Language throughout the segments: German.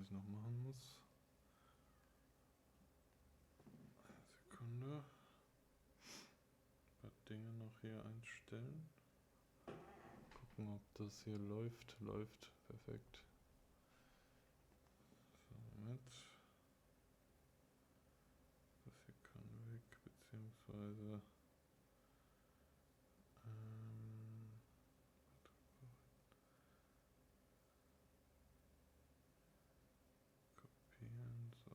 ich noch machen muss. Eine Sekunde. Ein paar Dinge noch hier einstellen. Gucken, ob das hier läuft. Läuft. Perfekt. So, Moment. Das hier kann weg, beziehungsweise kopieren, so.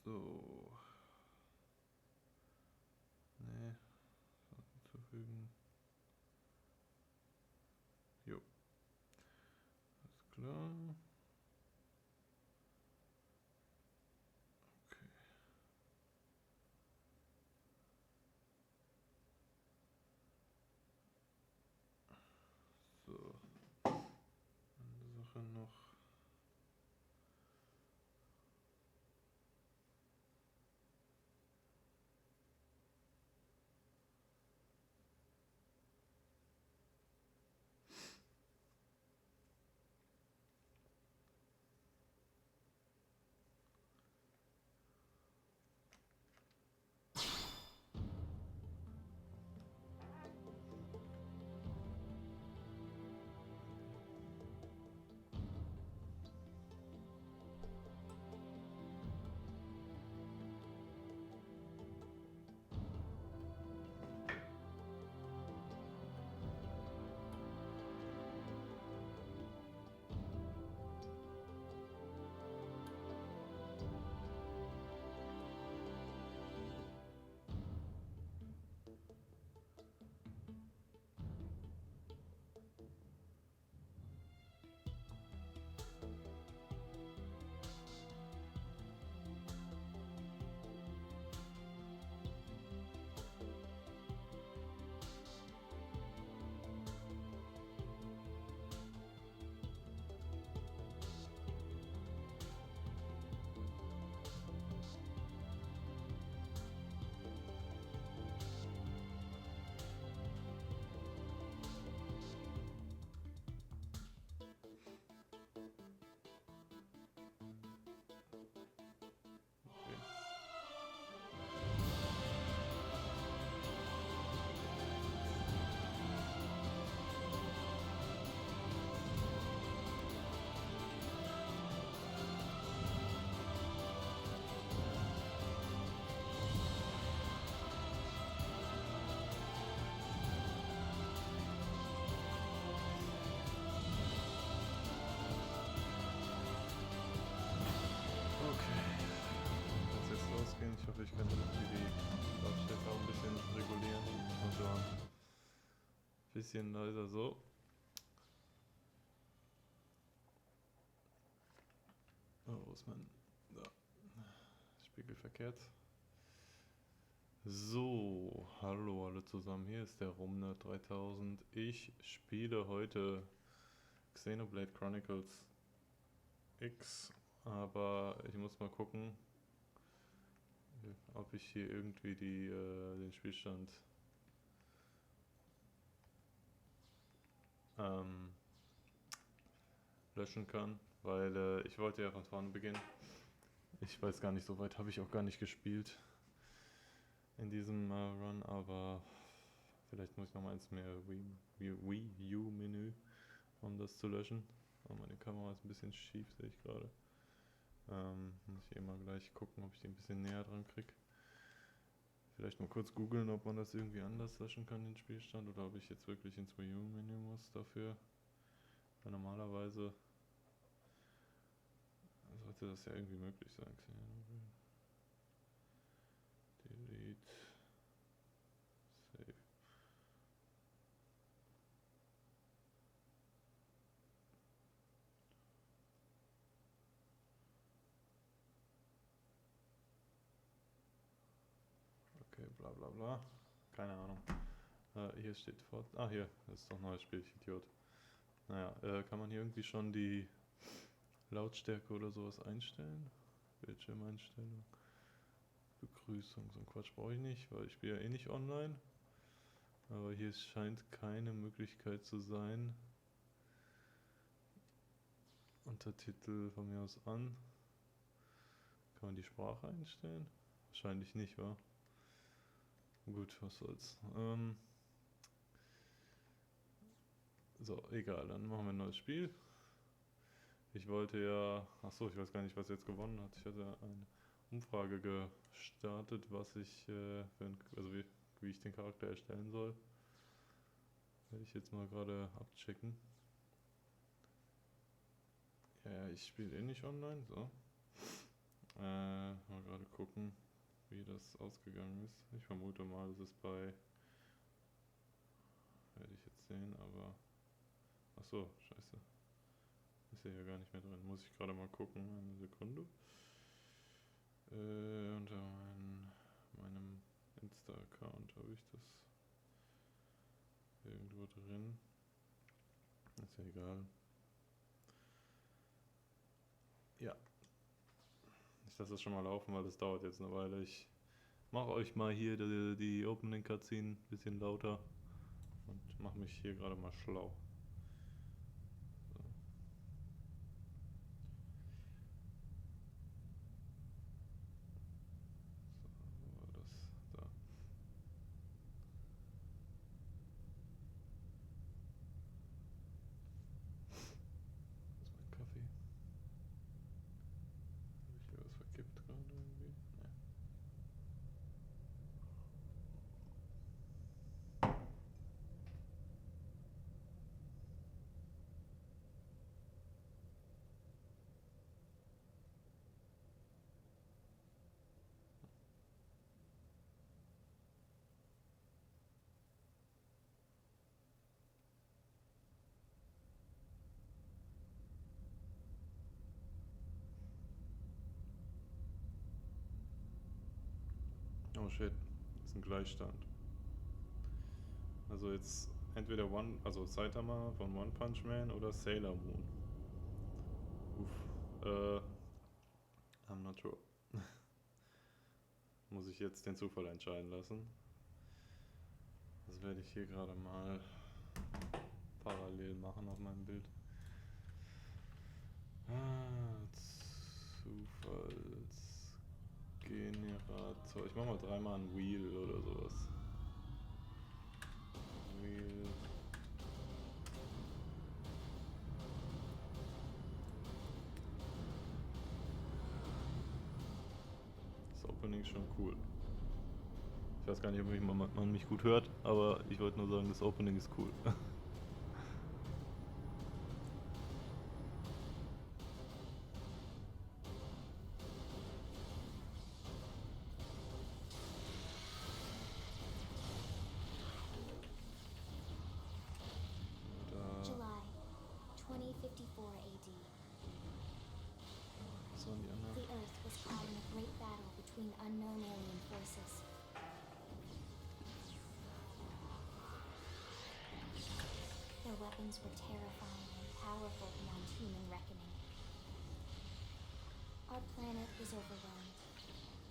So. Nee. Hinzufügen. Jo. Alles klar. Okay. So. Eine Sache noch. Ich hoffe, ich kann irgendwie die Lautstärke auch ein bisschen regulieren. Also ein bisschen leiser so. Oh, wo ist mein... Da. Spiegel verkehrt. So, hallo alle zusammen. Hier ist der Rumnerd 3000. Ich spiele heute Xenoblade Chronicles X, aber ich muss mal gucken, ob ich hier irgendwie den Spielstand löschen kann, weil ich wollte ja von vorne beginnen. Ich weiß gar nicht, so weit habe ich auch gar nicht gespielt in diesem Run, aber vielleicht muss ich nochmal ins Wii U Menü, um das zu löschen. Oh, meine Kamera ist ein bisschen schief, sehe ich gerade. Muss ich immer gleich gucken, ob ich die ein bisschen näher dran kriege. Vielleicht mal kurz googeln, ob man das irgendwie anders löschen kann, den Spielstand, oder ob ich jetzt wirklich ins Wii U Menü muss dafür. Weil normalerweise sollte das ja irgendwie möglich sein. Delete. Save. Okay, bla bla bla. Keine Ahnung. Hier steht fort. Ah, hier. Das ist doch ein neues Spiel, ich Idiot. Naja, kann man hier irgendwie schon die Lautstärke oder sowas einstellen? Bildschirmeinstellung. Begrüßung, so ein Quatsch brauche ich nicht, weil ich spiele ja eh nicht online. Aber hier scheint keine Möglichkeit zu sein. Untertitel von mir aus an. Kann man die Sprache einstellen? Wahrscheinlich nicht, wa? Gut, was soll's. So, egal, dann machen wir ein neues Spiel. Ich wollte ja... Achso, ich weiß gar nicht, was jetzt gewonnen hat. Ich hatte eine Umfrage gestartet, was ich wie ich den Charakter erstellen soll. Werde ich jetzt mal gerade abchecken. Ja, ich spiele eh nicht online, so. Mal gerade gucken, wie das ausgegangen ist. Ich vermute mal, es ist bei... Werde ich jetzt sehen, aber... Achso, scheiße. Ist ja hier gar nicht mehr drin. Muss ich gerade mal gucken, eine Sekunde. Unter meinem Insta-Account habe ich das irgendwo drin. Ist ja egal. Ja. Ich lasse das schon mal laufen, weil das dauert jetzt eine Weile. Ich mache euch mal hier die Opening Cutscene ein bisschen lauter und mache mich hier gerade mal schlau. Oh shit, das ist ein Gleichstand. Also jetzt entweder Saitama von One Punch Man oder Sailor Moon. I'm not sure. Muss ich jetzt den Zufall entscheiden lassen. Das werde ich hier gerade mal parallel machen auf meinem Bild. Zufallsgenerator. Ich mache mal dreimal ein Wheel oder sowas. Wheel. Das Opening ist schon cool. Ich weiß gar nicht, ob man mich gut hört, aber ich wollte nur sagen, das Opening ist cool. July 2054 AD. Was waren die anderen? The Earth was caught in a great battle between unknown alien forces. Their weapons were terrifying and powerful beyond human reckoning. Our planet was overwhelmed,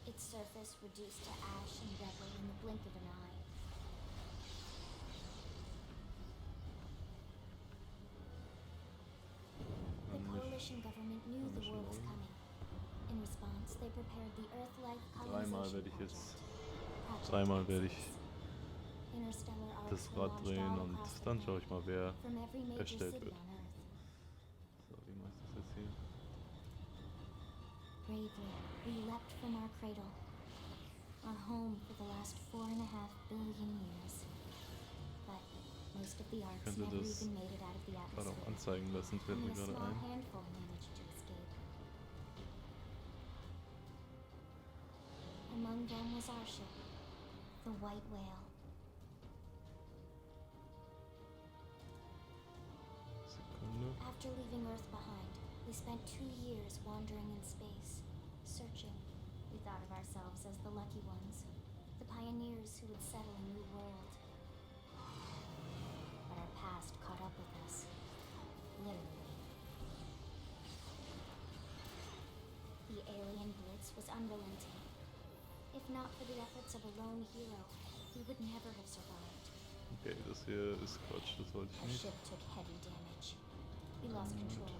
its surface reduced to ash and rubble in the blink of an eye. The coalition government knew the war was coming. In response, they prepared the Earth-like colonization Dreimal werde ich das Rad drehen und dann schaue ich mal, wer erstellt wird. So, wie mache ich das jetzt hier? Bravely, we leapt from our cradle, our home for the last 4.5 billion years. But most of the arcs könnte never das even made it out of the gerade auch atmosphere. anzeigen lassen, fällt Only mir a gerade small ein. handful managed to escape. Among them was our ship, the White Whale. Sekunde. After leaving Earth behind, we spent 2 years wandering in space, searching. We thought of ourselves as the lucky ones, the pioneers who would settle a new world. But our past caught up with us, literally. The alien blitz was unrelenting. If not for the efforts of a lone hero, we would never have survived. Okay, das hier ist Quatsch, das wollte ich Our nicht. ship took heavy damage. We lost control.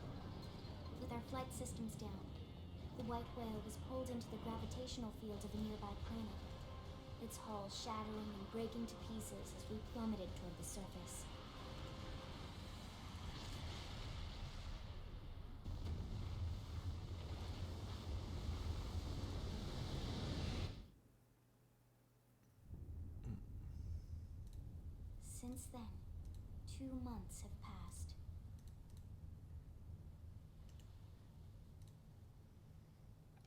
With our flight systems down, the White Whale was pulled into the gravitational field of a nearby planet, its hull shattering and breaking to pieces as we plummeted toward the surface. Since then, 2 months have passed.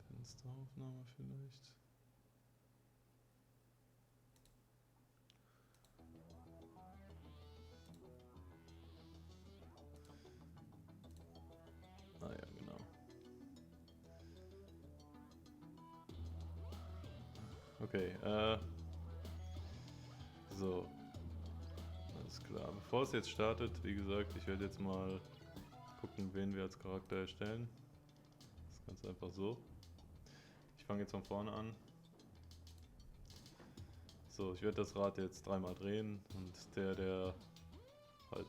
Fensteraufnahme vielleicht. Ah ja, genau. Okay, so. Alles klar. Bevor es jetzt startet, wie gesagt, ich werde jetzt mal gucken, wen wir als Charakter erstellen. Das ist ganz einfach so. Ich fange jetzt von vorne an. So, ich werde das Rad jetzt 3-mal drehen und der halt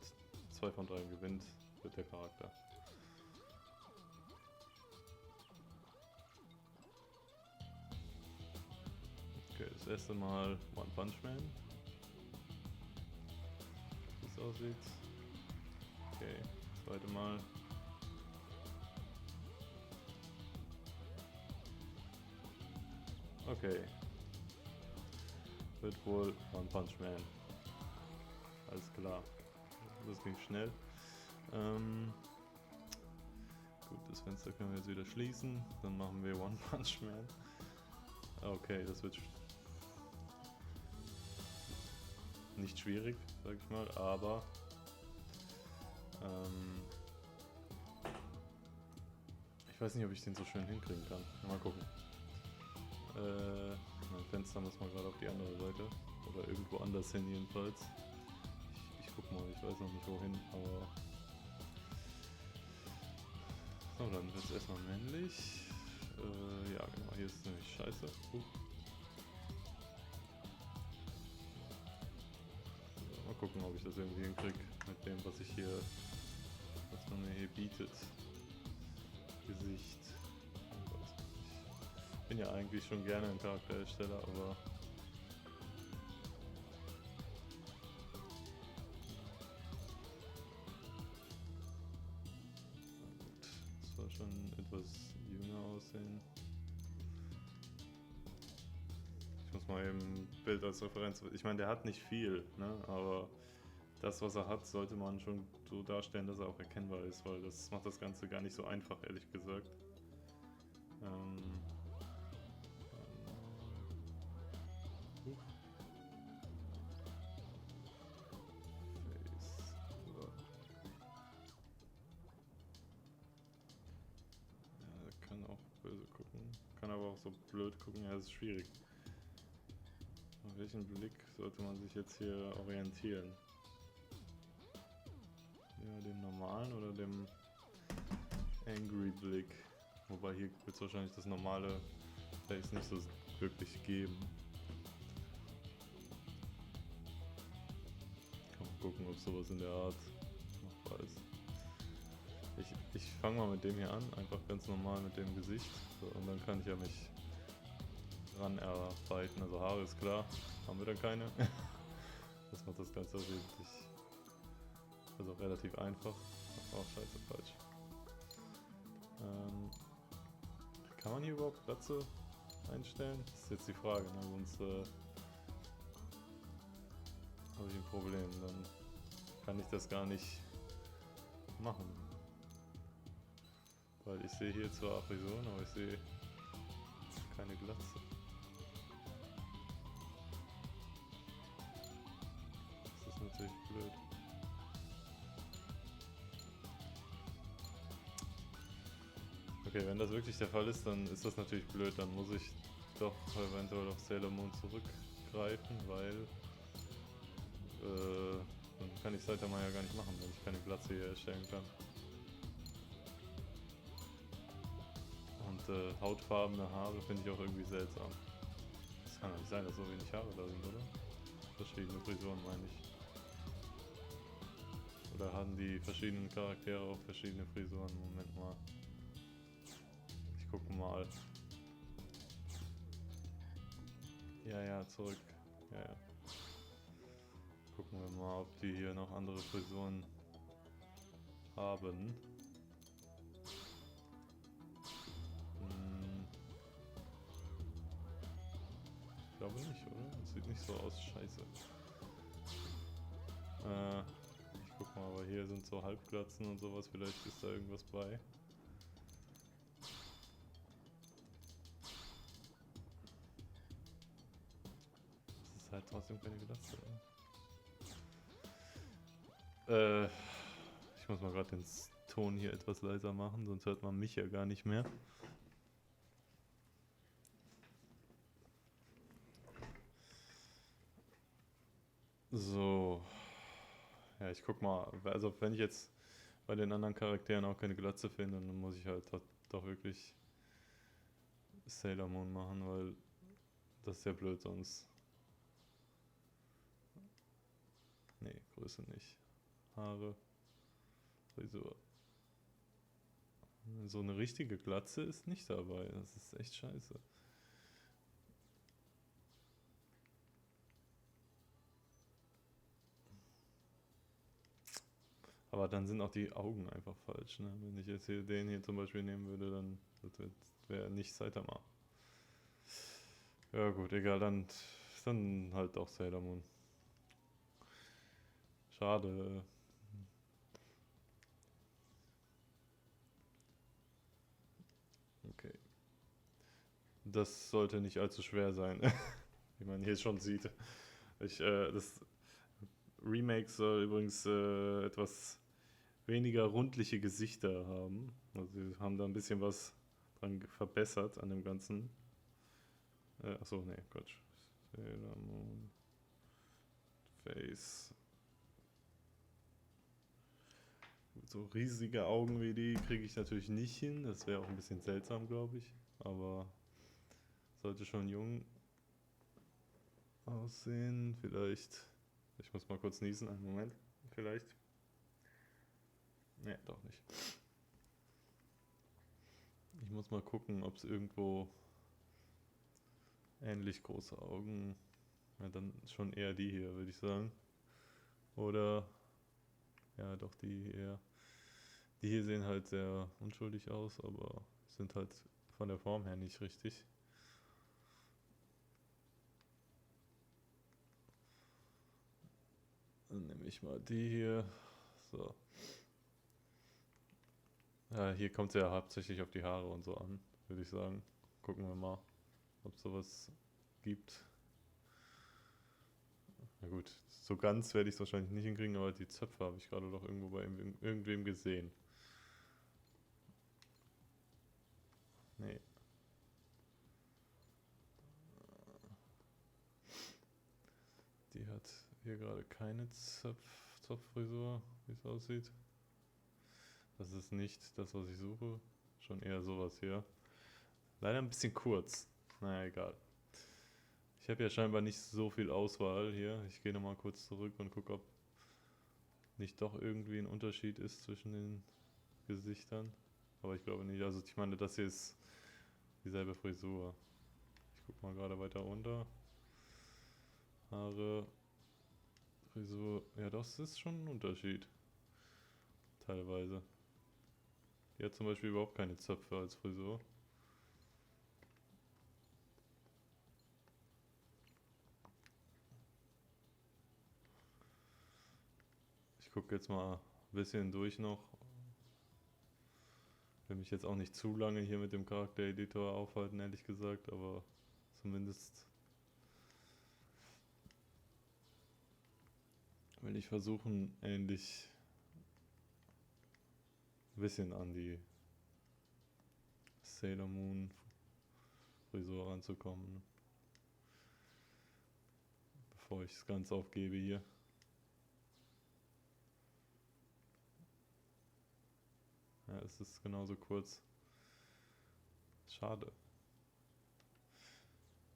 2 von 3 gewinnt, wird der Charakter. Okay, das erste Mal One Punch Man. Wie es aussieht. Okay, zweite Mal. Okay. Wird wohl One Punch Man. Alles klar. Das ging schnell. Gut, das Fenster können wir jetzt wieder schließen. Dann machen wir One Punch Man. Okay, das wird nicht schwierig, sag ich mal, aber ich weiß nicht, ob ich den so schön hinkriegen kann. Mal gucken. Mein Fenster muss mal gerade auf die andere Seite. Oder irgendwo anders hin jedenfalls. Ich guck mal, ich weiß noch nicht wohin, aber... So, dann wird es erstmal männlich. Ja genau, hier ist nämlich scheiße. Mal gucken, ob ich das irgendwie hinkriege mit dem, was man mir hier bietet. Gesicht. Ich bin ja eigentlich schon gerne ein Charakterersteller, aber gut, das soll schon etwas jünger aussehen. Ich muss mal eben ein Bild als Referenz. Ich meine, der hat nicht viel, ne? Aber das, was er hat, sollte man schon so darstellen, dass er auch erkennbar ist, weil das macht das Ganze gar nicht so einfach, ehrlich gesagt. Kann auch böse gucken, kann aber auch so blöd gucken, ja, das ist schwierig. Auf welchen Blick sollte man sich jetzt hier orientieren? Ja, dem normalen oder dem Angry Blick? Wobei hier wird es wahrscheinlich das normale Face nicht so wirklich geben. Kann man gucken, ob sowas in der Art machbar ist. Ich fange mal mit dem hier an, einfach ganz normal mit dem Gesicht. So, und dann kann ich ja mich ran erarbeiten. Also Haare ist klar, haben wir da keine. Das macht das Ganze also relativ einfach. Oh, scheiße, falsch. Kann man hier überhaupt Glatze einstellen? Das ist jetzt die Frage, ne? Sonst habe ich ein Problem. Dann kann ich das gar nicht machen. Weil ich sehe hier zwar Frisuren, aber ich sehe keine Glatze. Das ist natürlich blöd. Okay, wenn das wirklich der Fall ist, dann ist das natürlich blöd. Dann muss ich doch eventuell auf Sailor Moon zurückgreifen, weil dann kann ich Saitama ja gar nicht machen, wenn ich keine Glatze hier erstellen kann. Und hautfarbene Haare finde ich auch irgendwie seltsam. Das kann doch nicht sein, dass so wenig Haare da sind, oder? Verschiedene Frisuren meine ich. Oder haben die verschiedenen Charaktere auch verschiedene Frisuren? Moment mal. Ich gucke mal. Ja, zurück. Ja. Gucken wir mal, ob die hier noch andere Frisuren haben. Ich glaube nicht, oder? Das sieht nicht so aus. Scheiße. Ich guck mal, aber hier sind so Halbglatzen und sowas. Vielleicht ist da irgendwas bei. Das ist halt trotzdem keine Glatze. Ich muss mal gerade den Ton hier etwas leiser machen, sonst hört man mich ja gar nicht mehr. So. Ja, ich guck mal. Also wenn ich jetzt bei den anderen Charakteren auch keine Glatze finde, dann muss ich halt doch wirklich Sailor Moon machen, weil das ist ja blöd sonst. Nee, Größe nicht. Haare. Frisur. So eine richtige Glatze ist nicht dabei. Das ist echt scheiße. Aber dann sind auch die Augen einfach falsch. Ne? Wenn ich jetzt hier den hier zum Beispiel nehmen würde, dann wäre nicht Saitama. Ja gut, egal, dann halt auch Sailor Moon. Schade. Okay. Das sollte nicht allzu schwer sein, wie man hier schon sieht. Das Remake soll übrigens etwas weniger rundliche Gesichter haben. Also sie haben da ein bisschen was dran verbessert an dem Ganzen. Achso, nee, Quatsch. Sailor Moon Face. So riesige Augen wie die kriege ich natürlich nicht hin. Das wäre auch ein bisschen seltsam, glaube ich. Aber sollte schon jung aussehen. Vielleicht. Ich muss mal kurz niesen. Einen Moment. Vielleicht. Nee, doch nicht. Ich muss mal gucken, ob es irgendwo ähnlich große Augen. Ja, dann schon eher die hier, würde ich sagen. Oder. Ja, doch die hier. Die hier sehen halt sehr unschuldig aus, aber sind halt von der Form her nicht richtig. Dann nehme ich mal die hier. So. Ja, hier kommt es ja hauptsächlich auf die Haare und so an, würde ich sagen. Gucken wir mal, ob es sowas gibt. Na gut, so ganz werde ich es wahrscheinlich nicht hinkriegen, aber die Zöpfe habe ich gerade doch irgendwo bei irgendwem gesehen. Nee. Die hat hier gerade keine Zopffrisur, wie es aussieht. Das ist nicht das, was ich suche. Schon eher sowas hier. Leider ein bisschen kurz. Naja, egal. Ich habe ja scheinbar nicht so viel Auswahl hier. Ich gehe nochmal kurz zurück und gucke, ob nicht doch irgendwie ein Unterschied ist zwischen den Gesichtern. Aber ich glaube nicht. Also ich meine, das hier ist dieselbe Frisur. Ich gucke mal gerade weiter runter. Haare, Frisur. Ja, das ist schon ein Unterschied. Teilweise. Die hat zum Beispiel überhaupt keine Zöpfe als Frisur. Ich gucke jetzt mal ein bisschen durch noch. Will mich jetzt auch nicht zu lange hier mit dem Charaktereditor aufhalten, ehrlich gesagt, aber zumindest will ich versuchen, ähnlich ein bisschen an die Sailor Moon Frisur ranzukommen, bevor ich es ganz aufgebe hier. Ja, es ist genauso kurz. Schade.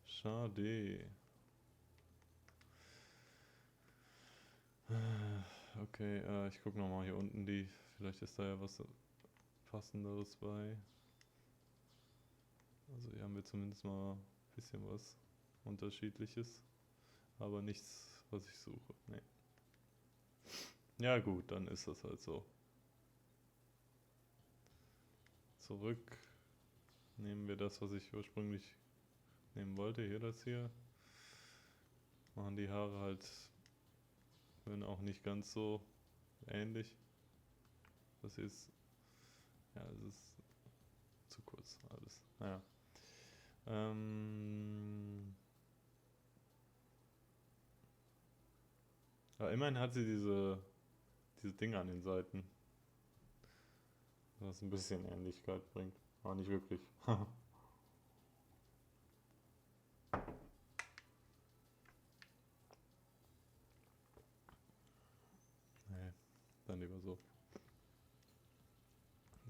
Schade. Okay, ich gucke nochmal hier unten die. Vielleicht ist da ja was Passenderes bei. Also hier haben wir zumindest mal ein bisschen was Unterschiedliches. Aber nichts, was ich suche. Nee. Ja gut, dann ist das halt so. Zurück. Nehmen wir das, was ich ursprünglich nehmen wollte. Hier das hier. Machen die Haare halt, wenn auch nicht ganz so ähnlich. Das hier ist, ja, es ist zu kurz alles. Naja. Aber immerhin hat sie diese Dinge an den Seiten, was ein bisschen Ähnlichkeit bringt. Aber nicht wirklich. Nee, dann lieber so.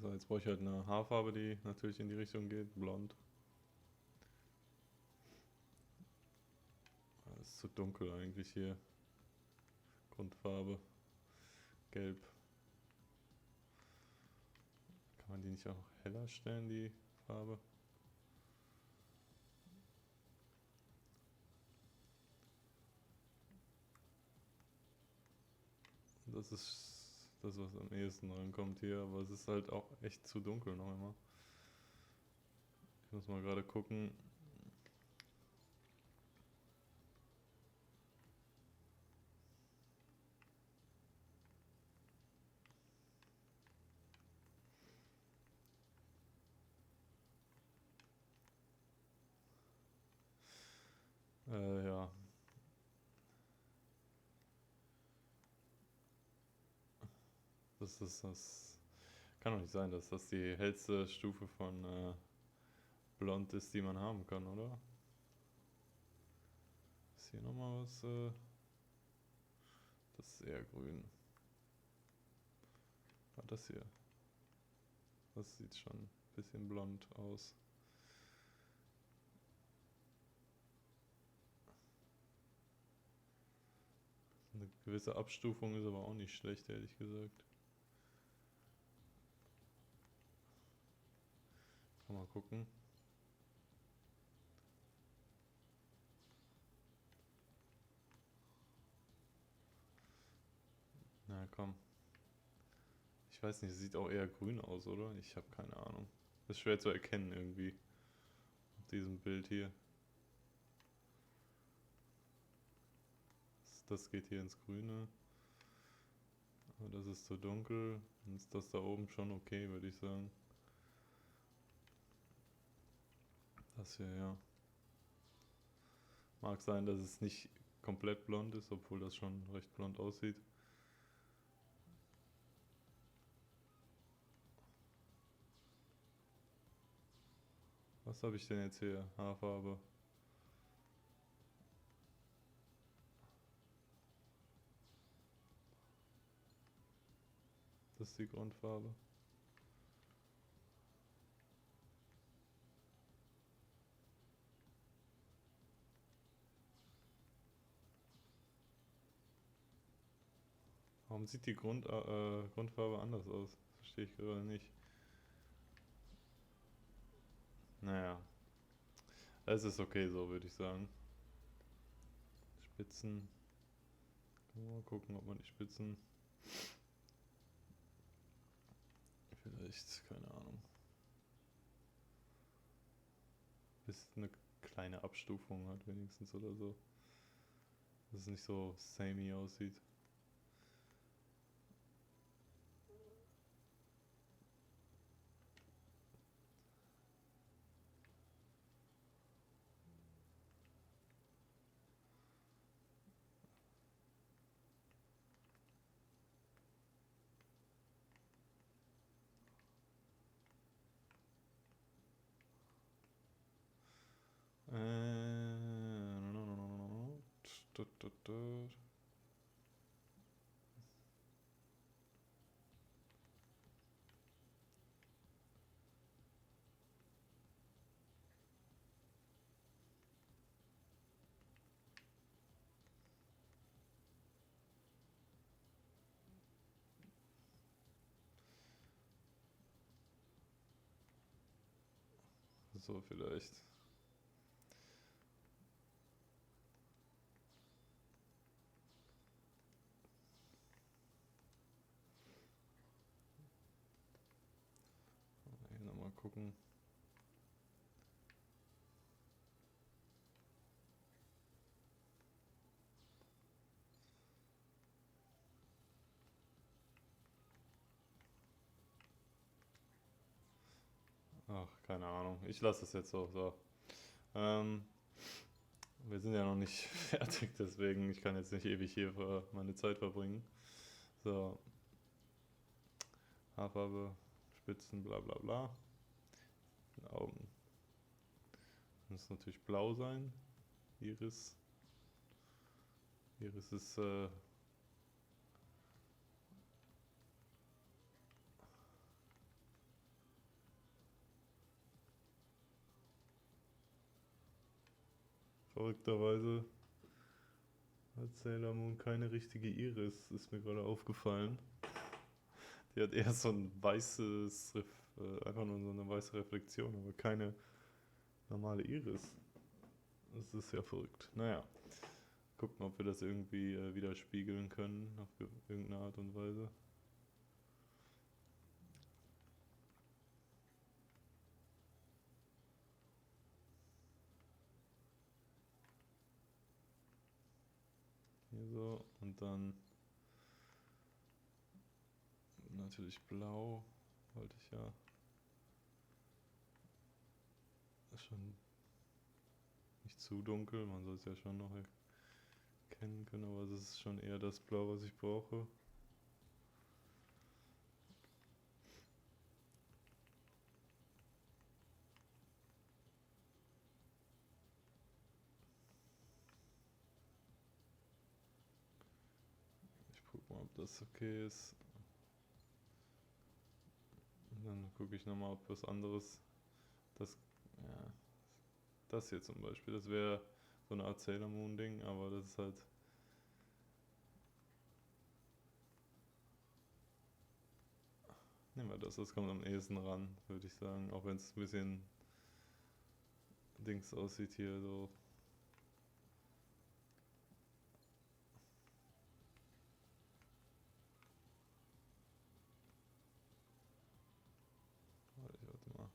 So, jetzt brauche ich halt eine Haarfarbe, die natürlich in die Richtung geht. Blond. Das ist zu dunkel eigentlich hier. Grundfarbe. Gelb. Kann man die nicht auch heller stellen, die Farbe? Das ist das, was am ehesten rankommt hier, aber es ist halt auch echt zu dunkel noch immer. Ich muss mal gerade gucken. Ja. Das kann doch nicht sein, dass das die hellste Stufe von Blond ist, die man haben kann, oder? Ist hier nochmal was? Das ist eher grün. Ah, das hier. Das sieht schon ein bisschen blond aus. Eine gewisse Abstufung ist aber auch nicht schlecht, ehrlich gesagt. Kann mal gucken. Na komm. Ich weiß nicht, es sieht auch eher grün aus, oder? Ich habe keine Ahnung. Ist schwer zu erkennen irgendwie. Auf diesem Bild hier. Das geht hier ins Grüne. Aber das ist zu dunkel. Dann ist das da oben schon okay, würde ich sagen. Das hier, ja. Mag sein, dass es nicht komplett blond ist, obwohl das schon recht blond aussieht. Was habe ich denn jetzt hier? Haarfarbe. Das ist die Grundfarbe. Warum sieht die Grundfarbe anders aus? Verstehe ich gerade nicht. Naja, es ist okay so, würde ich sagen. Spitzen. Mal gucken, ob man die Spitzen vielleicht, keine Ahnung, bis eine kleine Abstufung hat wenigstens oder so. Dass es nicht so samey aussieht. So vielleicht. Hier nochmal gucken. Ach, keine Ahnung. Ich lasse es jetzt so. Ähm, Wir sind ja noch nicht fertig, deswegen ich kann jetzt nicht ewig hier meine Zeit verbringen. So, Haarfarbe, Spitzen, bla bla bla. Augen. Muss natürlich blau sein. Iris. Iris ist verrückterweise hat Sailor Moon keine richtige Iris, ist mir gerade aufgefallen. Die hat eher so ein weißes, einfach nur so eine weiße Reflexion, aber keine normale Iris. Das ist ja verrückt. Naja, gucken, ob wir das irgendwie widerspiegeln können, auf irgendeine Art und Weise. Hier so, und dann natürlich blau, wollte ich ja. Ist schon nicht zu dunkel, man soll es ja schon noch erkennen können, aber es ist schon eher das Blau, was ich brauche. Ich guck mal, ob das okay ist. Und dann gucke ich nochmal, ob was anderes, ja, das hier zum Beispiel, das wäre so eine Art Sailor Moon Ding, aber das ist halt, nehmen wir das kommt am ehesten ran, würde ich sagen, auch wenn es ein bisschen Dings aussieht hier so. Warte mal,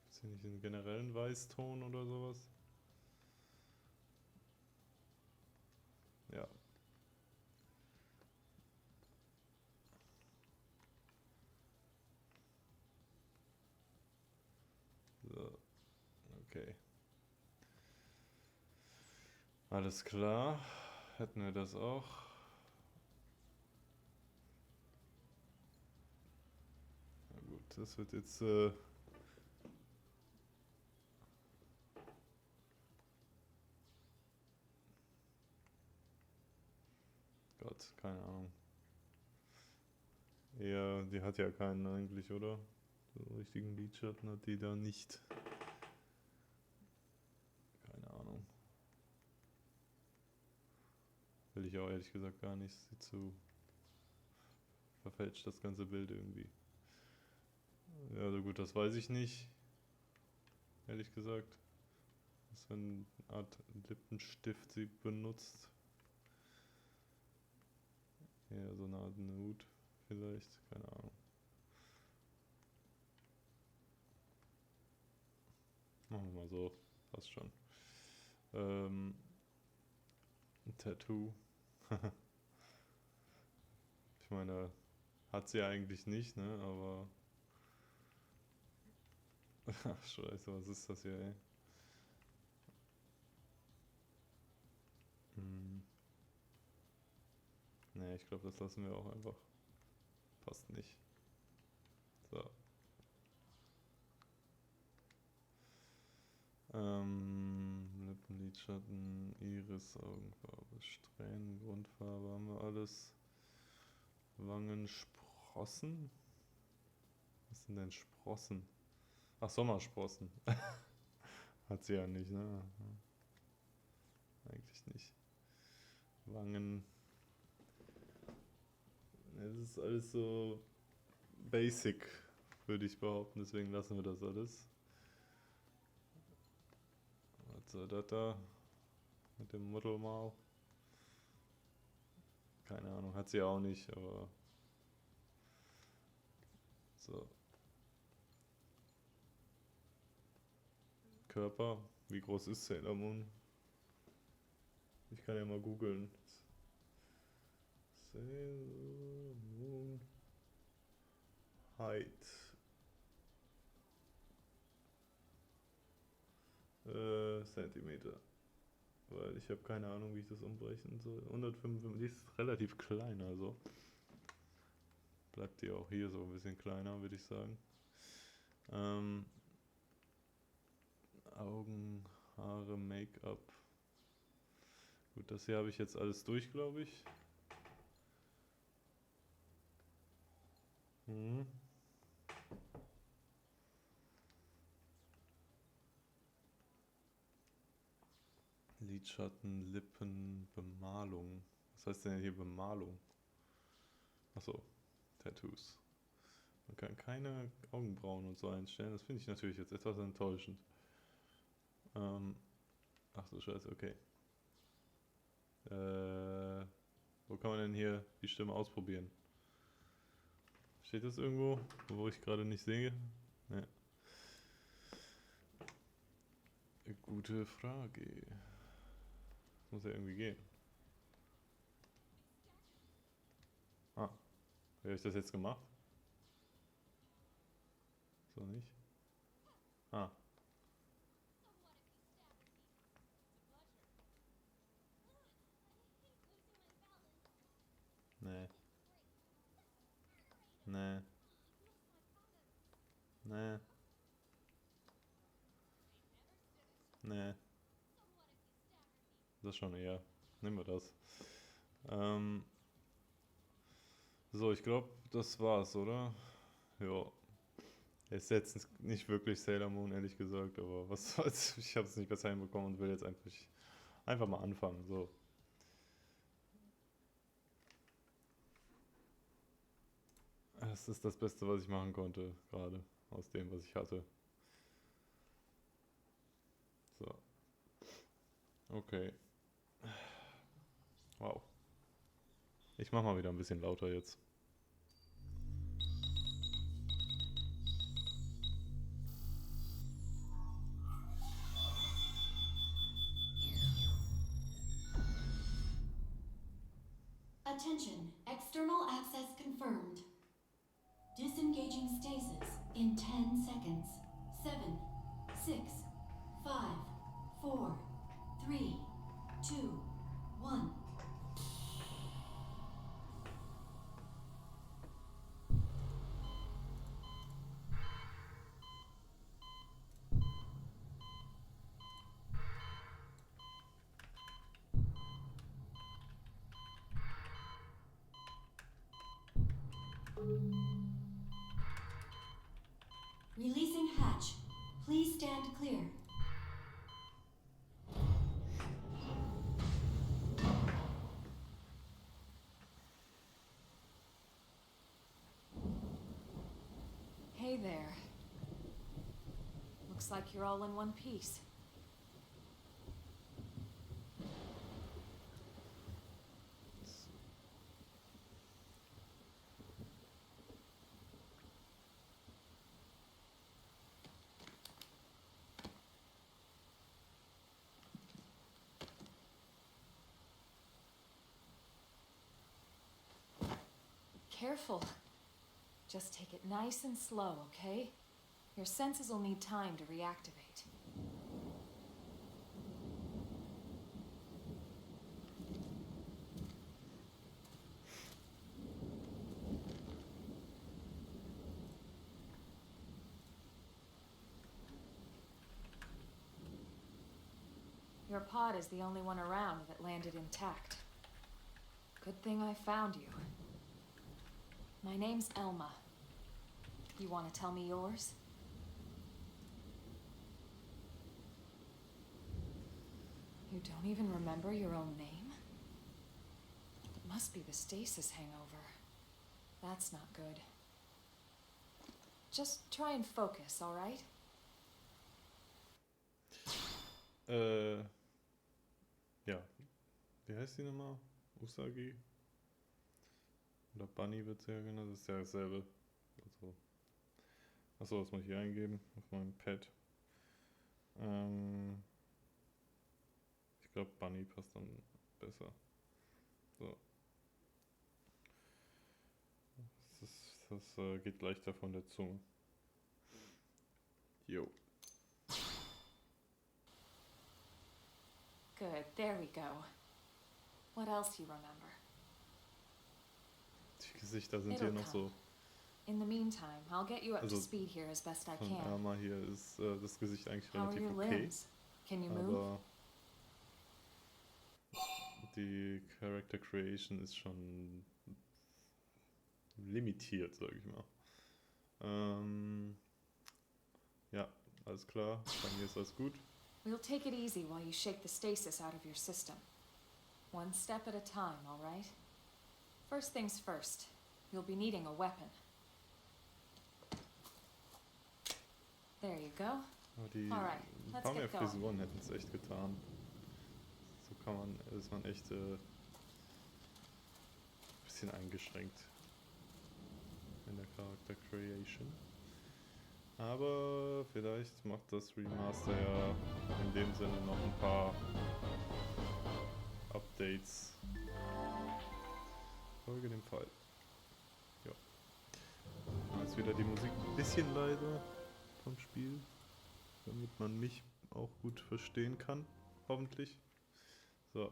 ist hier nicht einen generellen Weißton oder sowas? Ja. So, okay. Alles klar. Hätten wir das auch. Na gut, das wird jetzt Gott, keine Ahnung. Ja, die hat ja keinen eigentlich, oder? So einen richtigen Lidschatten hat die da nicht. Keine Ahnung. Will ich auch ehrlich gesagt gar nicht. Sieht zu verfälscht das ganze Bild irgendwie. Ja, so gut, das weiß ich nicht. Ehrlich gesagt. Was für eine Art Lippenstift sie benutzt. Ja, so eine Art Nude vielleicht. Keine Ahnung. Machen wir mal so. Passt schon. Ein Tattoo. Ich meine, hat sie eigentlich nicht, ne? Aber. Ach, scheiße, was ist das hier, ey? Ne, ich glaube, das lassen wir auch einfach. Passt nicht. So. Lippenlidschatten, Iris, Augenfarbe, Tränen, Grundfarbe, haben wir alles. Wangensprossen? Was sind denn Sprossen? Ach, Sommersprossen. Hat sie ja nicht, ne? Eigentlich nicht. Wangen. Es ist alles so basic, würde ich behaupten, deswegen lassen wir das alles. Was soll das da? Mit dem Muttermal? Keine Ahnung, hat sie auch nicht, aber. So. Körper. Wie groß ist Sailor Moon? Ich kann ja mal googeln. Sailor Moon Height. Zentimeter. Weil ich habe keine Ahnung, wie ich das umbrechen soll. 155, die ist relativ klein, also. Bleibt die auch hier so ein bisschen kleiner, würde ich sagen. Augen, Haare, Make-up. Gut, das hier habe ich jetzt alles durch, glaube ich. Lidschatten, Lippen, Bemalung. Was heißt denn hier Bemalung? Achso, Tattoos. Man kann keine Augenbrauen und so einstellen. Das finde ich natürlich jetzt etwas enttäuschend. Ach so, scheiße, okay. Wo kann man denn hier die Stimme ausprobieren? Steht das irgendwo, wo ich gerade nicht sehe? Ne. Gute Frage. Muss ja irgendwie gehen. Ah, wie habe ich das jetzt gemacht? So nicht? Ah. Nee. Nee. Nee. Nee. Das schon eher. Nehmen wir das. So, ich glaube, das war's, oder? Ja. Ist jetzt nicht wirklich Sailor Moon, ehrlich gesagt, aber was soll's. Ich habe es nicht besser hinbekommen und will jetzt einfach mal anfangen. So. Es ist das Beste, was ich machen konnte, gerade aus dem, was ich hatte. So. Okay. Wow. Ich mach mal wieder ein bisschen lauter jetzt. Attention, external access confirmed. Disengaging stasis in 10 seconds. 7, 6, 5, 4, 3, 2, 1. Releasing hatch. Please stand clear. Hey there. Looks like you're all in one piece. Careful. Just take it nice and slow, okay? Your senses will need time to reactivate. Your pod is the only one around that landed intact. Good thing I found you. My name's Elma. You want to tell me yours? You don't even remember your own name? It must be the stasis hangover. That's not good. Just try and focus, all right? Ja. Wie heißt die nochmal? Usagi? Oder Bunny wird sie ja genannt. Das ist ja dasselbe. Also. Achso, das muss ich hier eingeben auf meinem Pad. Ich glaube, Bunny passt dann besser. So. Das geht leichter von der Zunge. Jo. Good, there we go. What else you remember? Die Gesichter sind It'll hier noch come. so. In the meantime, I'll get you up to Also, speed here as best I Von can. Arma hier ist das Gesicht eigentlich How are relativ your okay. limbs? Can you move? Aber die Character Creation ist schon limitiert, sag ich mal. Ja, alles klar. Bei mir ist alles gut. We'll take it easy while you shake the stasis out of your system. One step at a time, all right? First things first, you'll be needing a weapon. There you go. Aber die Alright, ein let's paar mehr get going. Frisuren hätten es echt getan. So ist man echt ein bisschen eingeschränkt in der Character Creation. Aber vielleicht macht das Remaster ja in dem Sinne noch ein paar Updates. Folge dem Fall. Ja. Jetzt wieder die Musik ein bisschen leiser vom Spiel, damit man mich auch gut verstehen kann, hoffentlich. So.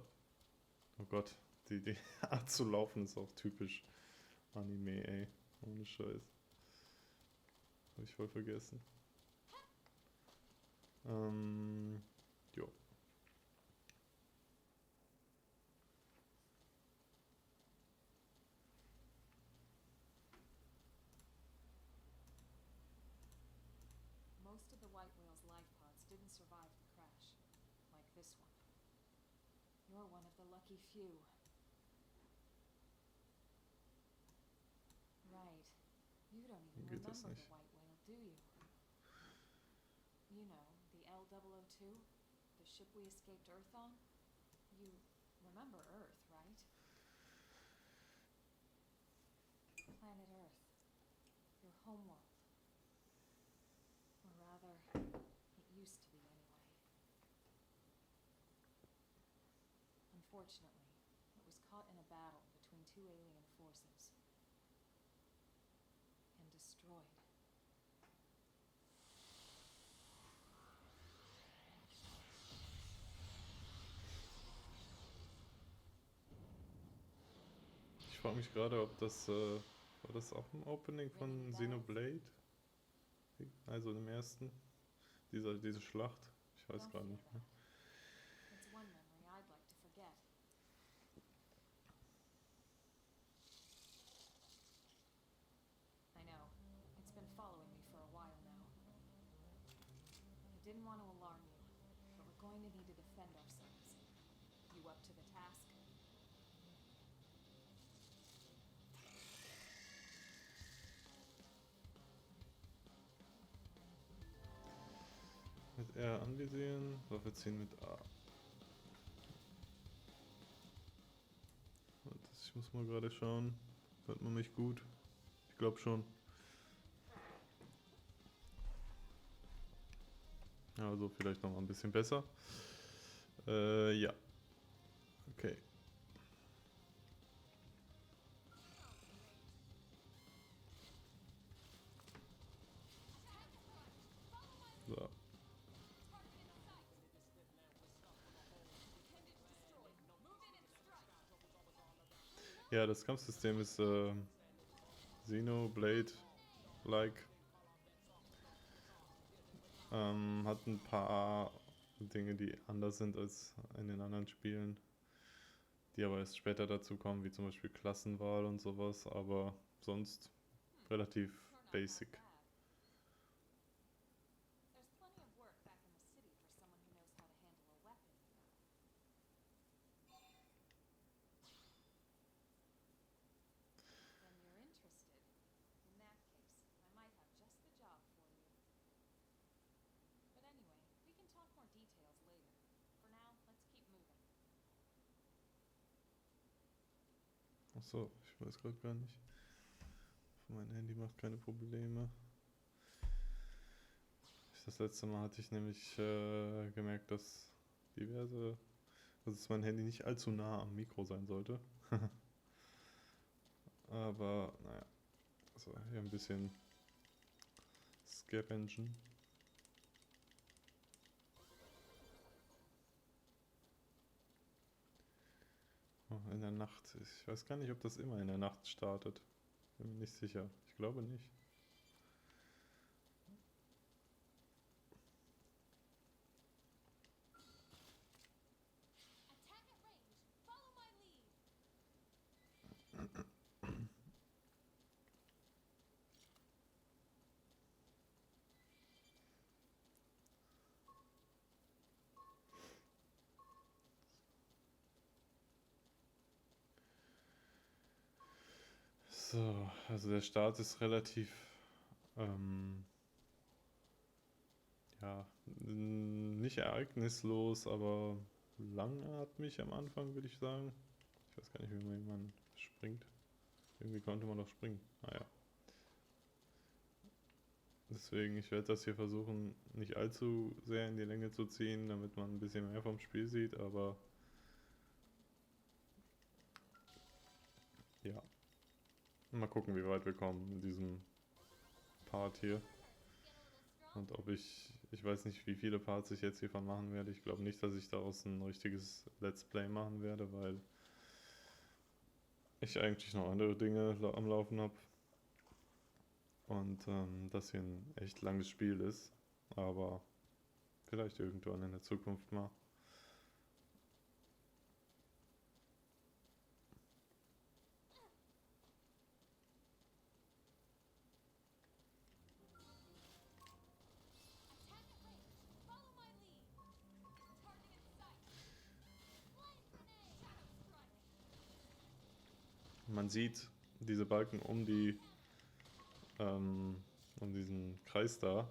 Oh Gott, die Art zu laufen ist auch typisch Anime, ey. Ohne Scheiß. Hab ich voll vergessen. Jo. Most of the White Whale's life pods didn't survive the crash, like this one. You're one of the lucky few. Right. You don't even Geht das remember the nicht? White Whale, do you? You know, the L-002? The ship we escaped Earth on? You remember Earth, right? Planet Earth. Your homeworld. Or rather, it used to be anyway. Unfortunately, it was caught in a battle between two alien forces. And destroyed. Ich frage mich gerade, ob das war das auch im Opening von Xenoblade? Also im ersten? Diese Schlacht? Ich weiß gar nicht mehr. It's one memory I'd like to forget. I know. It's been following me for a while now. I didn't want to alarm you, but we're going to need to defend ourselves. You up to the task? Mit R anvisieren, Waffe ziehen mit A. Ich muss mal gerade schauen. Hört man mich gut? Ich glaube schon. Also vielleicht noch mal ein bisschen besser. Ja. Okay. So. Ja, das Kampfsystem ist Xenoblade-like. Hat ein paar Dinge, die anders sind als in den anderen Spielen. die aber erst später dazu kommen, wie zum Beispiel Klassenwahl und sowas, aber sonst relativ You're not basic. that bad. There's plenty of work back in the city for someone who knows how to handle a weapon, you know. Then you're interested. In that case, I might have just the job for you. But anyway, we can talk more details later. For now, let's keep moving. Achso, ich weiß gerade gar nicht. Mein Handy macht keine Probleme. Das letzte Mal hatte ich nämlich gemerkt, dass dass mein Handy nicht allzu nah am Mikro sein sollte. Aber naja, also hier ein bisschen Scavengen. Oh, in der Nacht. Ich weiß gar nicht, ob das immer in der Nacht startet. Bin mir nicht sicher. Ich glaube nicht. Attack at range. Follow my lead. So, also der Start ist relativ, ja, nicht ereignislos, aber langatmig am Anfang, würde ich sagen. Ich weiß gar nicht, wie man springt. Irgendwie konnte man doch springen. Naja. Deswegen, ich werde das hier versuchen, nicht allzu sehr in die Länge zu ziehen, damit man ein bisschen mehr vom Spiel sieht, aber ja. Mal gucken, wie weit wir kommen in diesem Part hier. Und ob ich weiß nicht, wie viele Parts ich jetzt hiervon machen werde. Ich glaube nicht, dass ich daraus ein richtiges Let's Play machen werde, weil ich eigentlich noch andere Dinge am Laufen habe. Und das hier ein echt langes Spiel ist. Aber vielleicht irgendwann in der Zukunft mal. Attack at range. Follow my lead. Target in sight. Flame grenade. Shadow strike. Man sieht diese Balken um diesen Kreis da.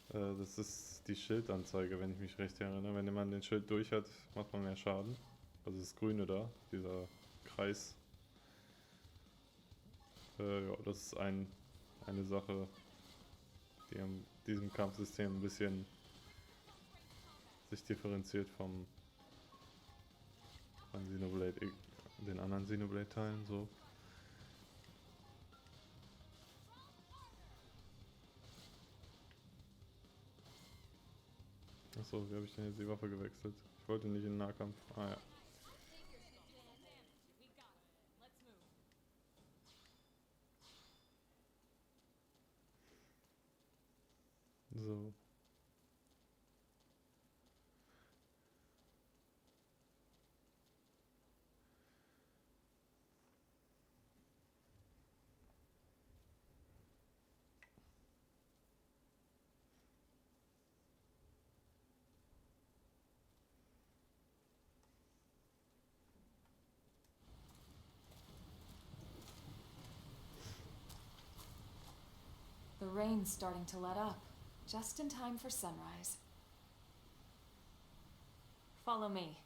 Das ist die Schildanzeige, wenn ich mich recht erinnere. Wenn man den Schild durch hat, macht man mehr Schaden. Also das Grüne da, dieser Kreis. Ja, das ist eine Sache, die an diesem Kampfsystem ein bisschen sich differenziert von den anderen Xenoblade-Teilen so. Achso, wie habe ich denn jetzt die Waffe gewechselt? Ich wollte nicht in den Nahkampf. Ah ja. We got it. Let's move. So. The rain's starting to let up, just in time for sunrise. Follow me.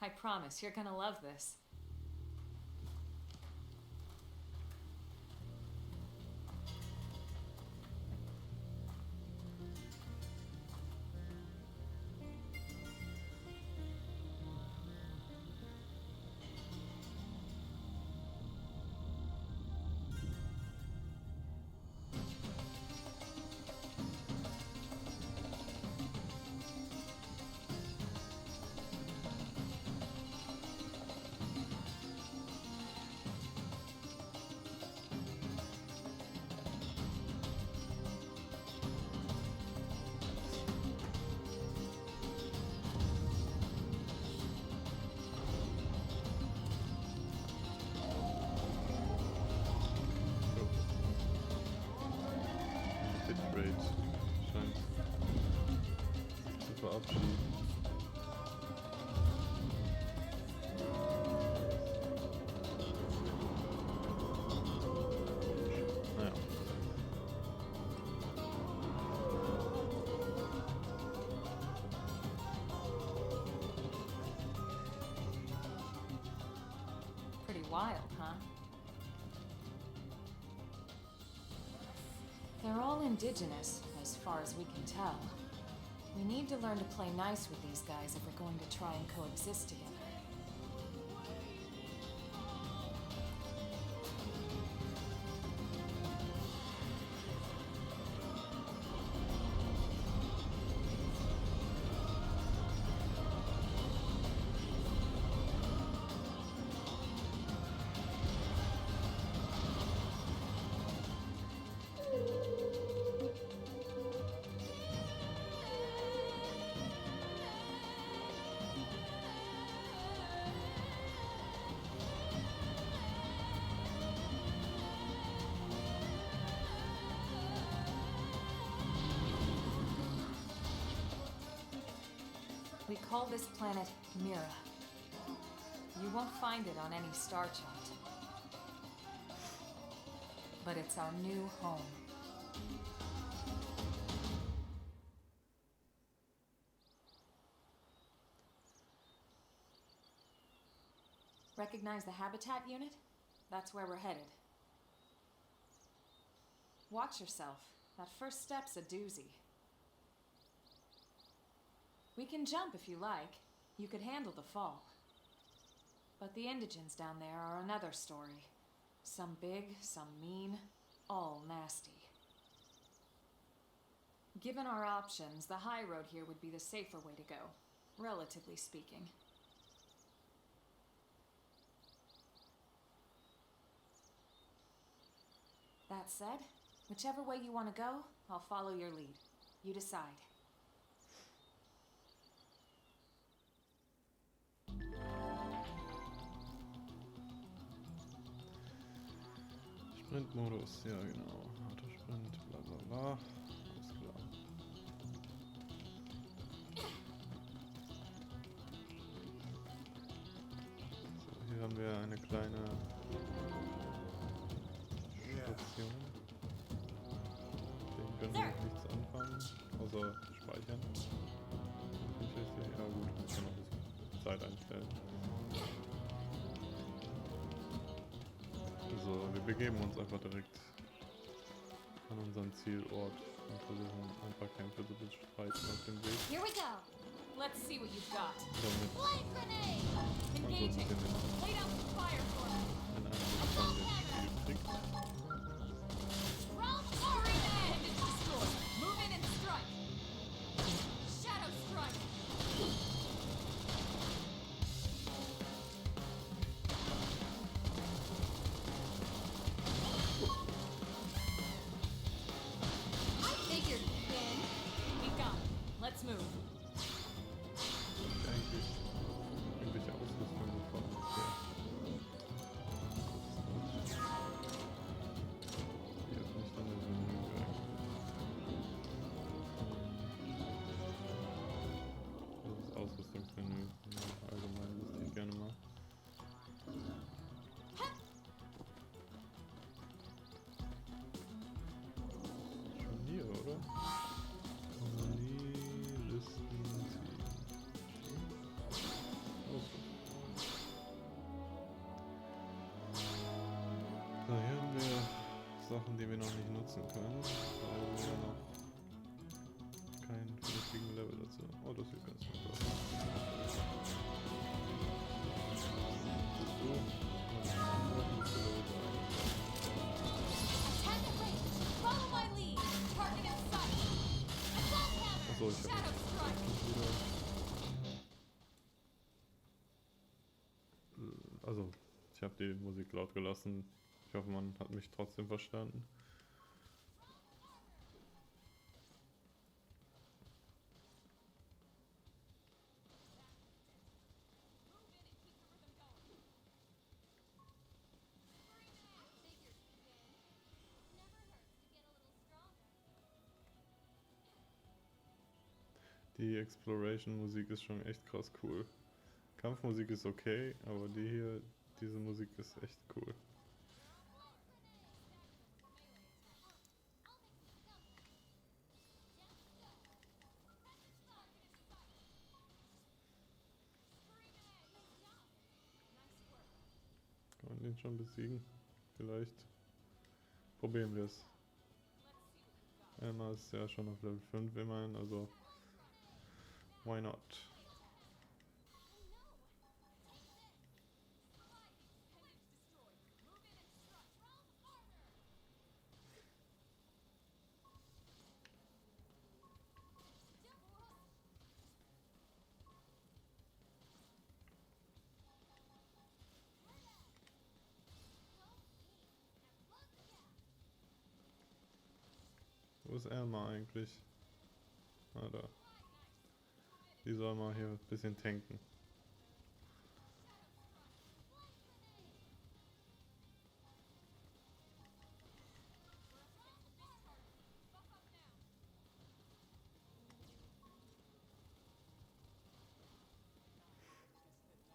I promise you're gonna love this. wild, huh? They're all indigenous, as far as we can tell. We need to learn to play nice with these guys if we're going to try and coexist together. We call this planet Mira. You won't find it on any star chart. But it's our new home. Recognize the habitat unit? That's where we're headed. Watch yourself. That first step's a doozy. We can jump if you like. You could handle the fall. But the indigents down there are another story. Some big, some mean, all nasty. Given our options, the high road here would be the safer way to go, relatively speaking. That said, whichever way you want to go, I'll follow your lead. You decide. Sprintmodus, ja genau. Autosprint, bla bla bla. Alles klar. So, hier haben wir eine kleine Station. Den können wir noch nichts anfangen, außer speichern. Ja gut, ich kann noch die Zeit einstellen. So, wir begeben uns einfach direkt an unseren Zielort und versuchen ein paar Kämpfe zu bestreiten auf dem Weg. Here we go. Let's see what you've got. Damit Light grenade! Engaging. Lay down some fire for me. in einem von dem Spiel kriegt. And it's destroyed. Move in and strike. Shadow strike. I figured you'd win. We got it. Let's move. Eigentlich irgendwelche Ausrüstung bekommen. Okay. Hier ist nicht an der Menü gegangen. Das ist Ausrüstungsmenü. Ja, allgemein wüsste ich gerne mal. Schon hier, oder? Kolonie, Listen, so, hier haben wir Sachen, die wir noch nicht nutzen können, weil wir noch keinen vernünftigen Level dazu. Oh, das sieht ganz nett aus. So. Attack at range. Follow my lead. Target in sight. Assault hammer. Achso, ich Shadow strike. Also, ich habe die Musik laut gelassen. Ich hoffe, man hat mich trotzdem verstanden. Die Exploration-Musik ist schon echt krass cool. Kampfmusik ist okay, aber diese Musik ist echt cool. kann den schon besiegen. Vielleicht. Probieren wir es. Emma ist ja schon auf Level 5 immerhin, also why not? Wo ist Elma eigentlich? Ah, da. Die soll mal hier ein bisschen tanken.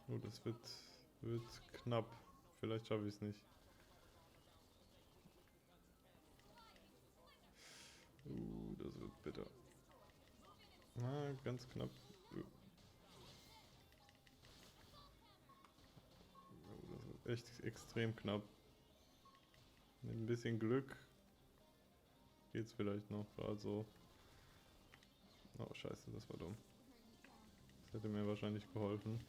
Oh, das wird knapp. Vielleicht schaffe ich es nicht. Das wird bitter. Ah, ganz knapp. Das wird echt extrem knapp. Mit ein bisschen Glück geht's vielleicht noch. Also. Oh, scheiße, das war dumm. Das hätte mir wahrscheinlich geholfen.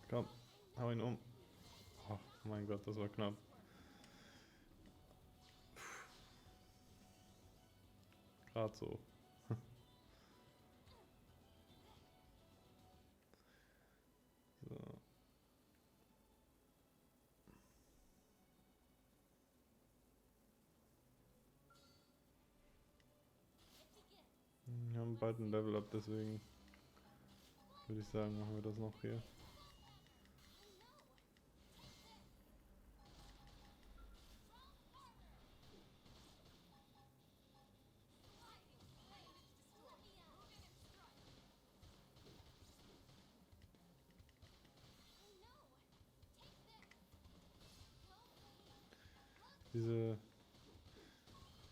Komm, hau ihn um. Oh mein Gott, das war knapp. Gerade so. So. Wir haben bald ein Level Up, deswegen würde ich sagen, machen wir das noch hier. Diese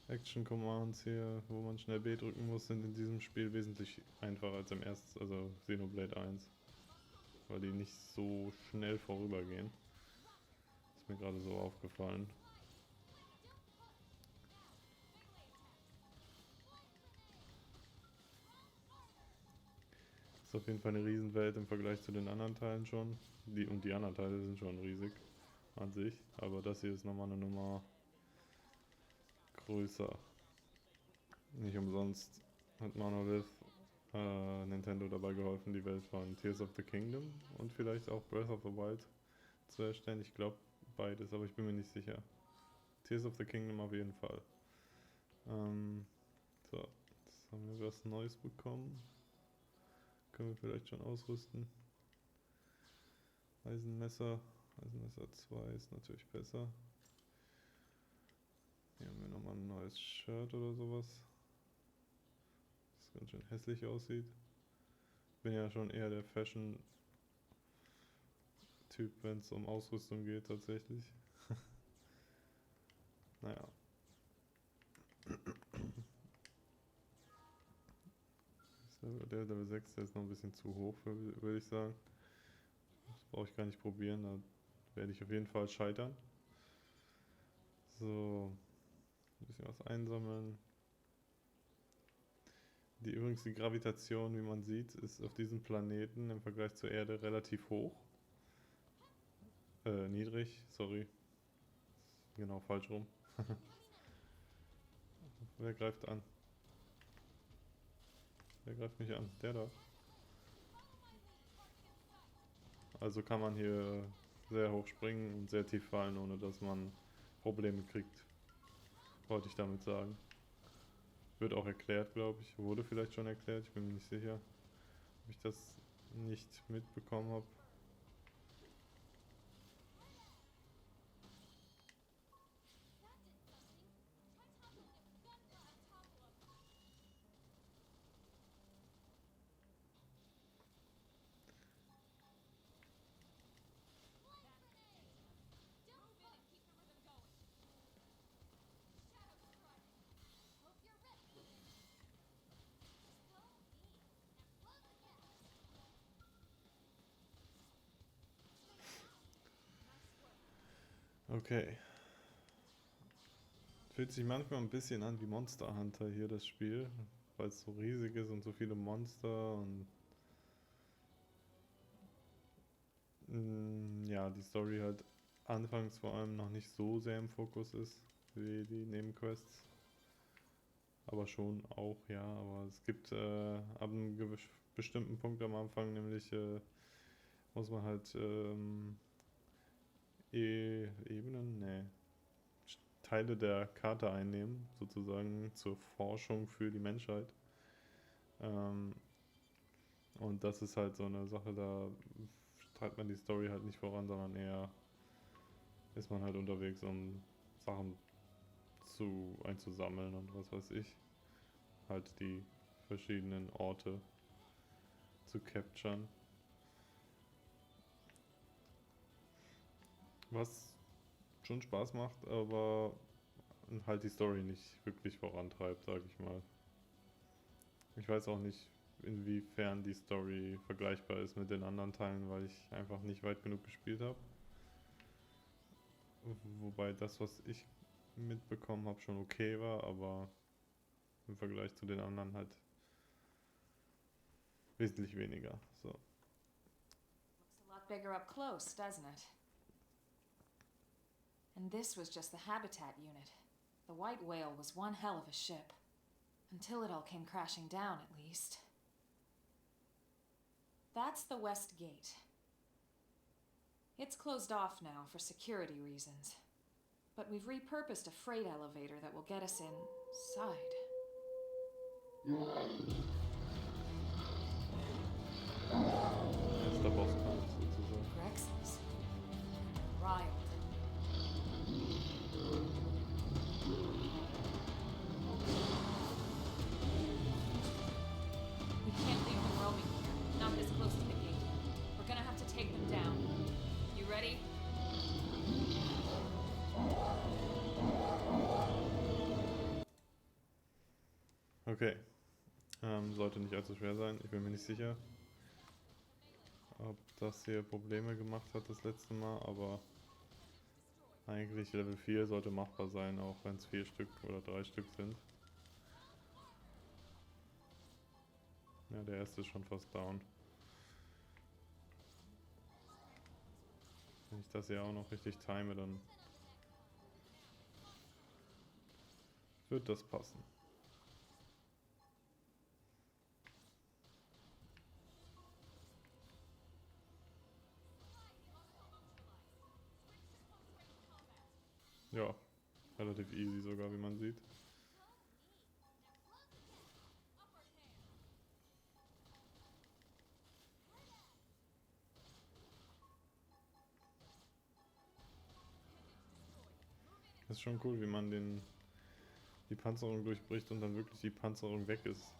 Action Commands hier, wo man schnell B drücken muss, sind in diesem Spiel wesentlich einfacher als im ersten, also Xenoblade 1. Weil die nicht so schnell vorübergehen. Ist mir gerade so aufgefallen. Ist auf jeden Fall eine Riesenwelt im Vergleich zu den anderen Teilen schon. Die anderen Teile sind schon riesig an sich. Aber das hier ist nochmal eine Nummer größer. Nicht umsonst hat Monolith Nintendo dabei geholfen, die Welt von Tears of the Kingdom und vielleicht auch Breath of the Wild zu erstellen. Ich glaube beides, aber ich bin mir nicht sicher. Tears of the Kingdom auf jeden Fall. So, jetzt haben wir was Neues bekommen. Können wir vielleicht schon ausrüsten. Eisenmesser 2 ist natürlich besser. Hier haben wir nochmal ein neues Shirt oder sowas. Das ganz schön hässlich aussieht. Bin ja schon eher der Fashion-Typ, wenn es um Ausrüstung geht tatsächlich. Naja. Der Level 6, der ist noch ein bisschen zu hoch, würde ich sagen. Das brauche ich gar nicht probieren, da werde ich auf jeden Fall scheitern. So, ein bisschen was einsammeln. Übrigens die Gravitation, wie man sieht, ist auf diesem Planeten im Vergleich zur Erde relativ hoch. Niedrig, sorry. Genau, falsch rum. Wer greift an? Wer greift mich an? Der da. Also kann man hier sehr hoch springen und sehr tief fallen, ohne dass man Probleme kriegt. Wollte ich damit sagen. Wird auch erklärt, glaube ich. Wurde vielleicht schon erklärt, ich bin mir nicht sicher, ob ich das nicht mitbekommen habe. Okay. Fühlt sich manchmal ein bisschen an wie Monster Hunter hier, das Spiel. Weil es so riesig ist und so viele Monster und ja, die Story halt anfangs vor allem noch nicht so sehr im Fokus ist wie die Nebenquests. Aber schon auch, ja. Aber es gibt ab einem bestimmten Punkt am Anfang, nämlich muss man halt Ebenen, nee, Teile der Karte einnehmen, sozusagen zur Forschung für die Menschheit. Ähm, und das ist halt so eine Sache, da treibt man die Story halt nicht voran, sondern eher ist man halt unterwegs, um Sachen einzusammeln und was weiß ich. Halt die verschiedenen Orte zu capturen. Was schon Spaß macht, aber halt die Story nicht wirklich vorantreibt, sag ich mal. Ich weiß auch nicht, inwiefern die Story vergleichbar ist mit den anderen Teilen, weil ich einfach nicht weit genug gespielt habe. Wobei das, was ich mitbekommen habe, schon okay war, aber im Vergleich zu den anderen halt wesentlich weniger. So. Looks a lot bigger up close, doesn't it? And this was just the habitat unit. The white whale was one hell of a ship. Until it all came crashing down, at least. That's the west gate. It's closed off now for security reasons. But we've repurposed a freight elevator that will get us inside. Erster Bosskampf sozusagen. Grex's. Riled. We can't leave them roaming here. Not this close to the gate. We're gonna have to take them down. You ready? Okay. Sollte nicht allzu schwer sein. Ich bin mir nicht sicher, ob das hier Probleme gemacht hat das letzte Mal, aber eigentlich Level 4 sollte machbar sein, auch wenn es 4 Stück oder 3 Stück sind. Ja, der erste ist schon fast down. Wenn ich das hier auch noch richtig time, dann wird das passen. Ja, relativ easy sogar, wie man sieht. Das ist schon cool, wie man die Panzerung durchbricht und dann wirklich die Panzerung weg ist.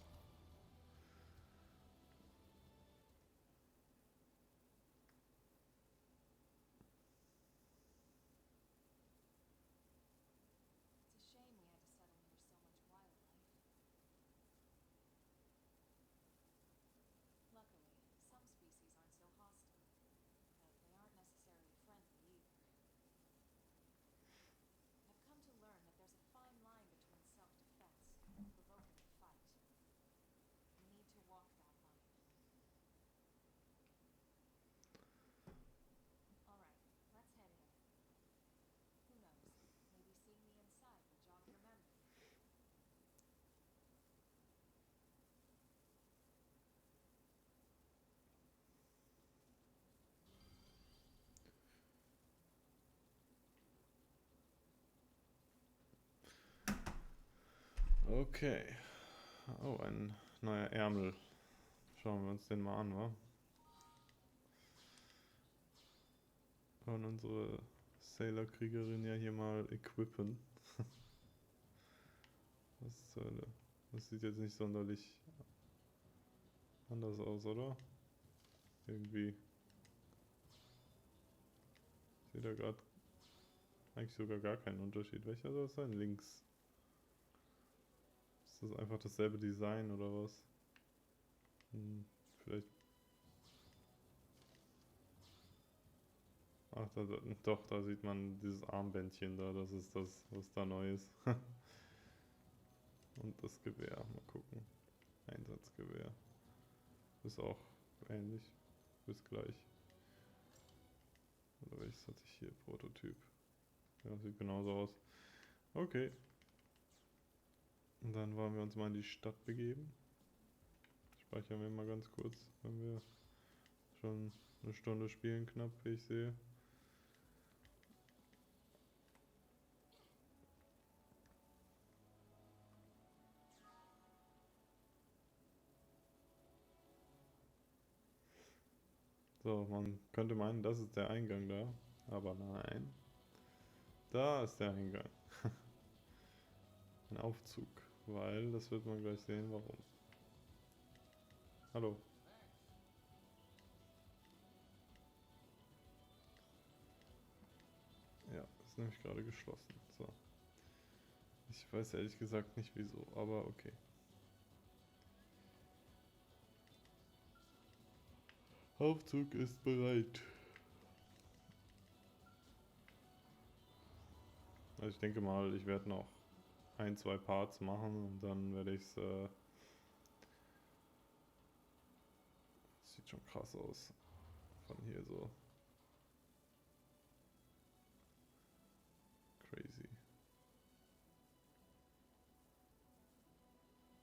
It's a shame we had to settle near so much wildlife. Luckily, some species aren't so hostile, but they aren't necessarily friendly either. I've come to learn that there's a fine line between self-defense and provoking a fight. We need to walk that line. Alright, let's head in. Who knows, maybe seeing the inside will jog your memory. Okay. Oh, ein neuer Ärmel. Schauen wir uns den mal an, wa? Und unsere Sailor-Kriegerin ja hier mal equippen. Was zur Hölle? Das sieht jetzt nicht sonderlich anders aus, oder? Irgendwie. Ich sehe da gerade eigentlich sogar gar keinen Unterschied. Welcher soll es sein? Links. Ist das einfach dasselbe Design oder was? Vielleicht. Ach, doch, da sieht man dieses Armbändchen da, das ist das, was da neu ist. Und das Gewehr, mal gucken. Einsatzgewehr. Ist auch ähnlich. Bis gleich. Oder welches hatte ich hier? Prototyp. Ja, sieht genauso aus. Okay. Und dann wollen wir uns mal in die Stadt begeben. Speichern wir mal ganz kurz, wenn wir schon eine Stunde spielen knapp, wie ich sehe. So, man könnte meinen, das ist der Eingang da. Aber nein. Da ist der Eingang. Ein Aufzug. Weil, das wird man gleich sehen, warum. Hallo. Ja, ist nämlich gerade geschlossen. So. Ich weiß ehrlich gesagt nicht wieso, aber okay. Aufzug ist bereit. Also ich denke mal, ich werde noch ein, zwei Parts machen und dann werde ich es... sieht schon krass aus. Von hier so. Crazy.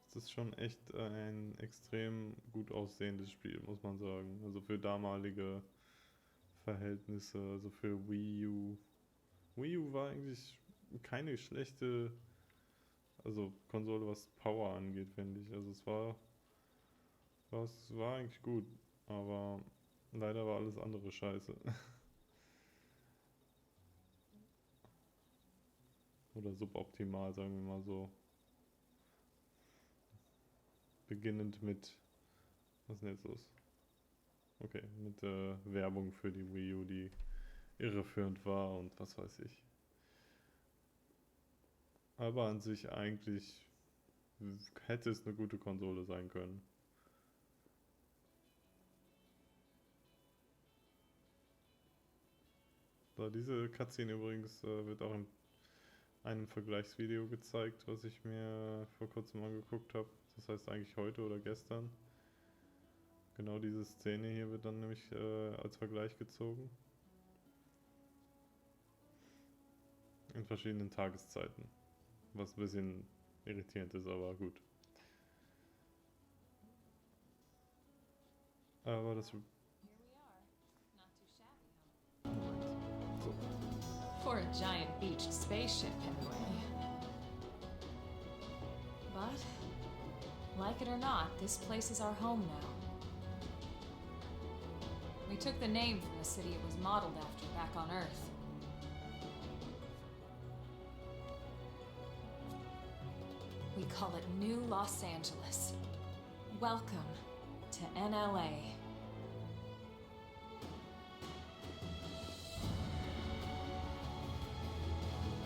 Es ist schon echt ein extrem gut aussehendes Spiel, muss man sagen. Also für damalige Verhältnisse, also für Wii U. Wii U war eigentlich keine schlechte, also Konsole, was Power angeht, finde ich. Also es war eigentlich gut, aber leider war alles andere scheiße. Oder suboptimal, sagen wir mal so. Beginnend mit, was ist denn jetzt los? Okay, mit Werbung für die Wii U, die irreführend war und was weiß ich. Aber an sich eigentlich hätte es eine gute Konsole sein können. So, diese Cutscene übrigens wird auch in einem Vergleichsvideo gezeigt, was ich mir vor kurzem angeguckt habe. Das heißt eigentlich heute oder gestern. Genau diese Szene hier wird dann nämlich als Vergleich gezogen. In verschiedenen Tageszeiten. Was ein bisschen irritierend ist, aber gut. Aber das... Here we are. Not too shabby, huh? So. For a giant beached spaceship, anyway. But, like it or not, this place is our home now. We took the name from the city it was modeled after back on Earth. We call it New Los Angeles. Welcome to NLA.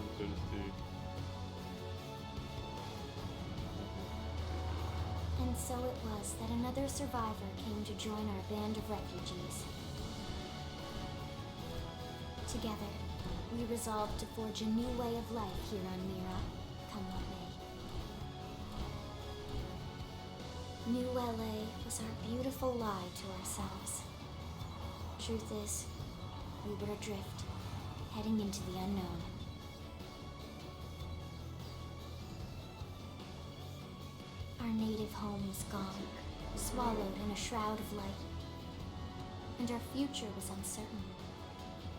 Natürlich die... And so it was that another survivor came to join our band of refugees. Together, we resolved to forge a new way of life here on Mira, come what may. New LA was our beautiful lie to ourselves. Truth is, we were adrift, heading into the unknown. Our native home was gone, swallowed in a shroud of light. And our future was uncertain.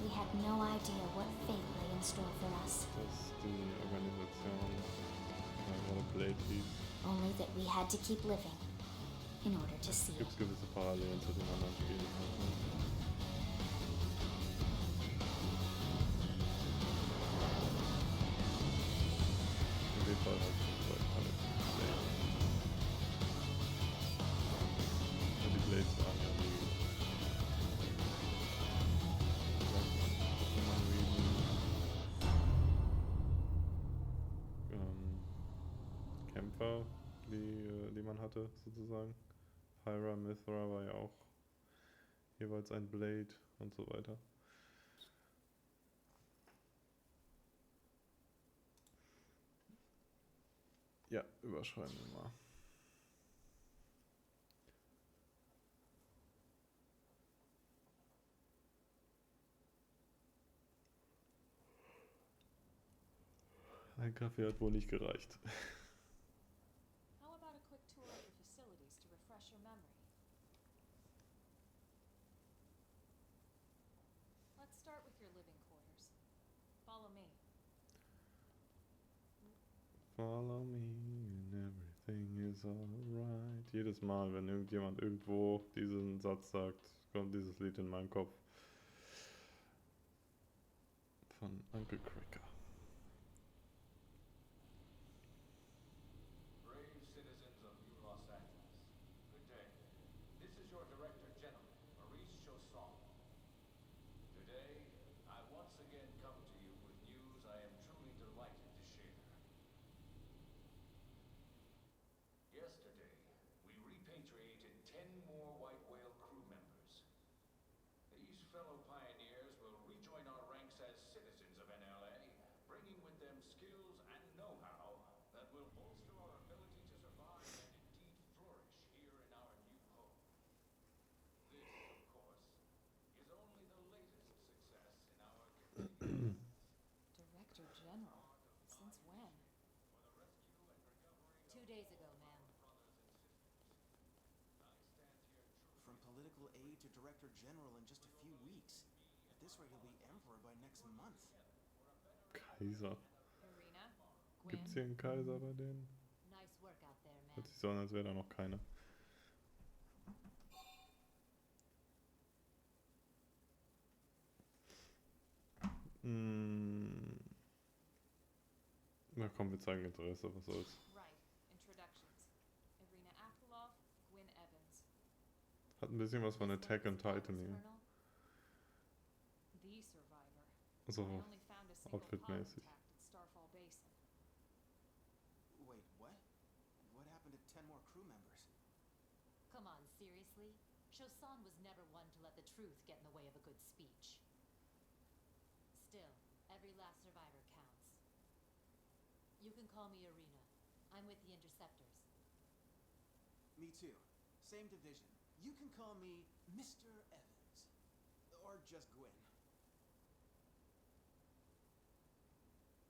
We had no idea what fate lay in store for us. Das ist die Organisation, gerade Blade hieß. Only that we had to keep living in order to see Gibt it. es gewisse Parallelen zu den anderen Spielen. In dem Fall halt alle Blades. Und die Blades waren ja die Kämpfer, die man hatte, sozusagen. Pyra, Mithra war ja auch jeweils ein Blade und so weiter. Ja, überschreiben wir mal. Ein Kaffee hat wohl nicht gereicht. How about a quick tour of the facilities to refresh your memory? Let's start with your living quarters. Follow me. Follow me and everything is alright. Jedes Mal, wenn irgendjemand irgendwo diesen Satz sagt, kommt dieses Lied in meinen Kopf. Von Uncle Cracker. Brave citizens of New Los Angeles, good day. This is your Director General, Maurice Chausson. Today, I once again come to you with news I am truly delighted to share. Yesterday, we repatriated 10 more White Whale crew members. These fellow pioneers will rejoin our ranks as citizens of NLA, bringing with them skills and know-how that will bolster our ability to survive and indeed flourish here in our new home. This, of course, is only the latest success in our continuing Director General? Since when? 2 days ago, ma'am. From political aide to director general in just a few weeks. At this rate, he'll be emperor by next month. Kaiser. Irina? Gibt's Gwen? hier einen Kaiser bei denen? Nice work out there, ma'am. Hört sich so an, als wäre da noch keiner. Na komm, wir zeigen Interesse, was soll's. Right. Introductions. Irina Akulov, Gwyn Evans. Hat ein bisschen was von Attack on Titan hier. Colonel? The survivor. So, I only found a single pod outfitmäßig. intact at Starfall Basin. Wait, what? What happened to 10 more crew members? Come on, seriously? Chausson was never one to let the truth get in the way of a good speech. Still, every last survivor counts. You can call me Irina. I'm with the Interceptors. Me too. Same division. You can call me Mr. Evans. Or just Gwen.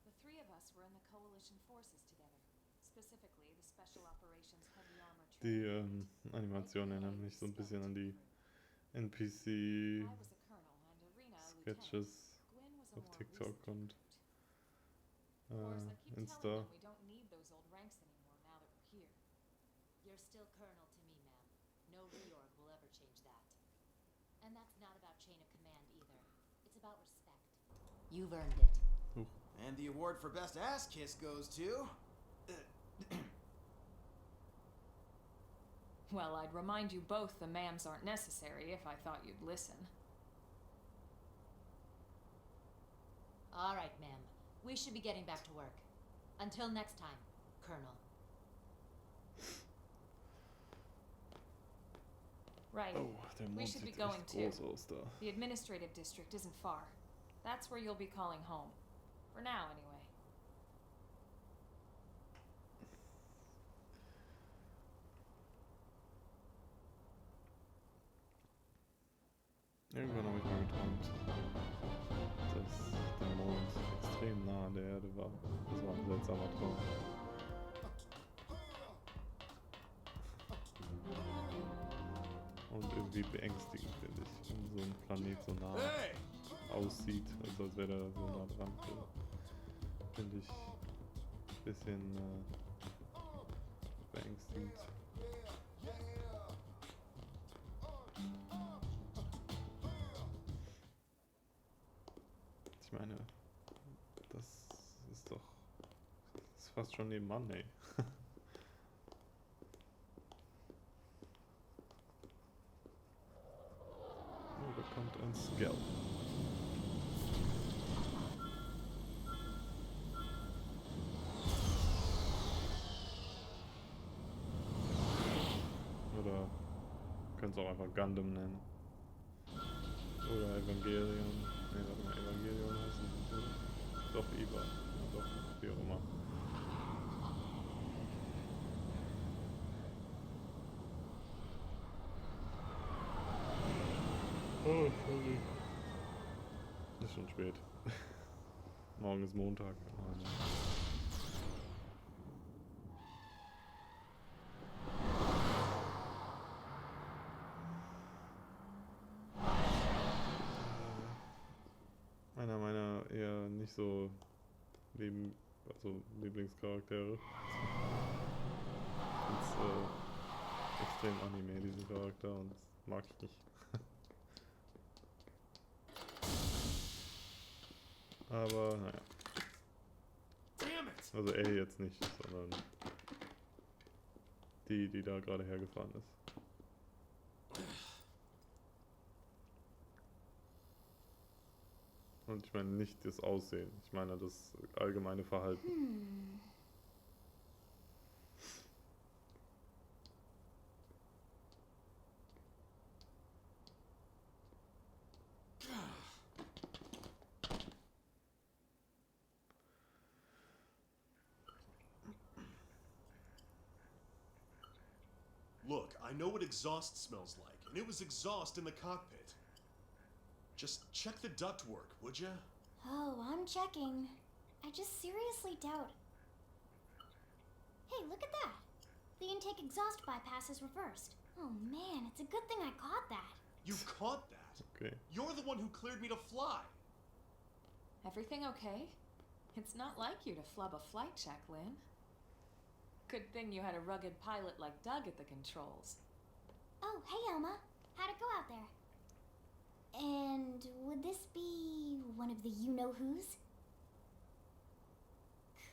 The three of us were in the Coalition forces together. Specifically, the Special Operations Heavy Armor Die Training Unit. Animation erinnert mich so ein bisschen an die I NPC was a colonel and Irina a lieutenant. Sketches Gwyn was a auf more TikTok recent und recruit. Of course, I keep telling Insta. them we don't need those old ranks anymore now that we're here. You're still colonel to me, ma'am. No reorg will ever change that. And that's not about chain of command either. It's about respect. You've earned it. And the award for best ass kiss goes to... Well, I'd remind you both the ma'ams aren't necessary if I thought you'd listen. All right, ma'am. We should be getting back to work. Until next time, Colonel. Right. Oh, der We Mond should be sieht going echt too. groß aus da. The administrative district isn't far. That's where you'll be calling home. For now, anyway. Irgendwann habe ich mal geträumt, dass der Mond extrem nah an der Erde war. Das war ein seltsamer Traum. Und irgendwie beängstigend, finde ich, wenn so ein Planet so nah aussieht, also als wäre er so nah dran. Finde ich ein bisschen beängstigend. Ich meine, das ist doch... Das ist fast schon nebenan, ey. Oh, da kommt ein Scout. Oder könnt es auch einfach Gundam nennen. Oder Evangelion. Ne, warte mal, Evangelion heißt es, oder? Doch, Eva. Ja, doch, wie auch immer. Oh, sorry. Ist schon spät. Morgen ist Montag. Oh, ne. Einer meiner eher nicht so Lieblingscharaktere. Ist extrem Anime, diesen Charakter, und das mag ich nicht. Aber naja. Also er jetzt nicht, sondern die da gerade hergefahren ist. Und ich meine nicht das Aussehen, ich meine das allgemeine Verhalten. Look, I know what exhaust smells like, and it was exhaust in the cockpit. Just check the ductwork, would ya? Oh, I'm checking. I just seriously doubt. Hey, look at that! The intake exhaust bypass is reversed. Oh man, it's a good thing I caught that. You caught that? Okay. You're the one who cleared me to fly. Everything okay? It's not like you to flub a flight check, Lynn. Good thing you had a rugged pilot like Doug at the controls. Oh, hey Elma. How'd it go out there? And would this be one of the you-know-whos?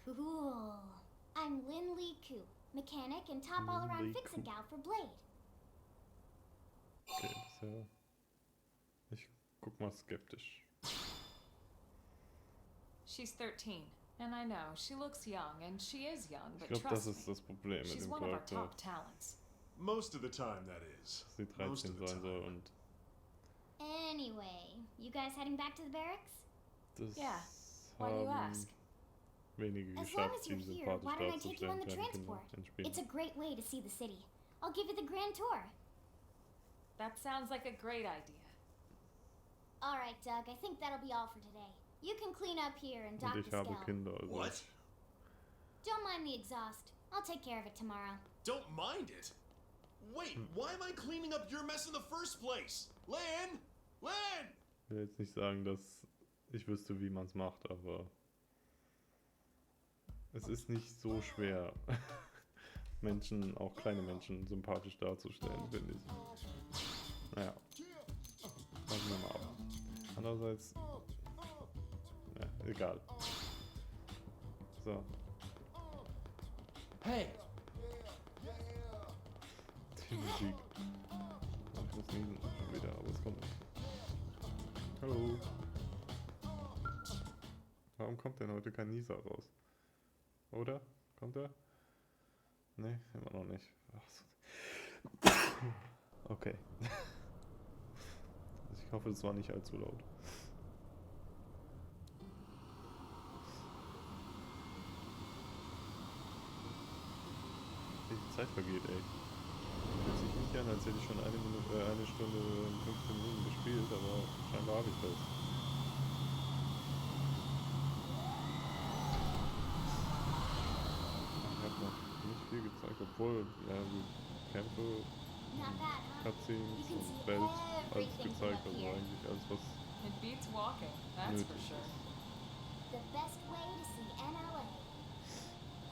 Cool. I'm Lynn Lee Koo, mechanic and top all-around Lee fix-it Koo. gal for Blade. Okay, das ist ja... Ich guck mal skeptisch. She's 13, and I know, she looks young, and she is young, Ich but glaube, das trust ist me, das Problem mit she's dem one of our Charakter, top talents. Most of the time, that is. dass sie Most 13 of the sein soll, time. und Anyway, you guys heading back to the barracks? das Yeah. Why do you haben ask? wenige As long geschafft, as you're die here, sympathisch why don't I take you on darzustellen, the kleine Kinder transport? in Spielen. It's a great way to see the city. I'll give you the grand tour. That sounds like a great idea. All right, Doug, I think that'll be all for today. You can clean up here and dock Und the ich habe scale. Kinder, also What? Don't mind the exhaust. I'll take care of it tomorrow. Don't mind it. Wait, why am I cleaning up your mess in the first place? Lan! Lan! ich will jetzt nicht sagen, dass ich wüsste, wie man es macht, aber es ist nicht so schwer, Menschen, auch kleine Menschen, sympathisch darzustellen, finde ich. Naja, warten wir mal ab. Andererseits, ja, egal. So, Hey, die Musik. Ich muss niesen schon wieder, aber es kommt nicht. Hallo. Warum kommt denn heute kein Nieser raus? Oder? Kommt er? Ne, immer noch nicht. Ach so. Okay. Also ich hoffe, es war nicht allzu laut. Wie die Zeit vergeht, ey. Fühlt sich nicht an, als hätte ich schon eine Stunde und 15 Minuten gespielt, aber scheinbar habe ich das. Ich habe noch nicht viel gezeigt, obwohl, ja, die Kämpfe, Not bad, huh? Cutscenes You can und see Welt, alles everything from gezeigt, up also here. eigentlich alles, was It beats walking, that's for nötig sure. ist. The best way to see NLA.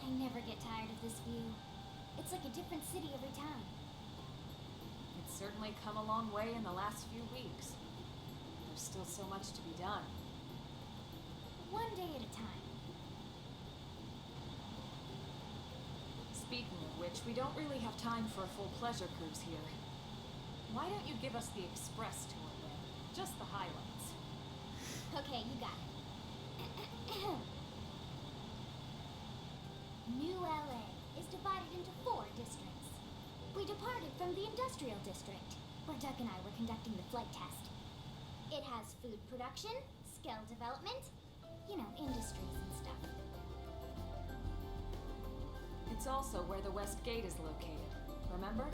I never get tired of this view. It's like a different city every time. It's certainly come a long way in the last few weeks. There's still so much to be done. One day at a time. Speaking of which, we don't really have time for a full pleasure cruise here. Why don't you give us the express tour then? Just the highlights. Okay, you got it. New LA is divided into 4 districts. We departed from the industrial district, where Doug and I were conducting the flight test. It has food production, skill development, you know, industries and stuff. It's also where the West Gate is located, remember?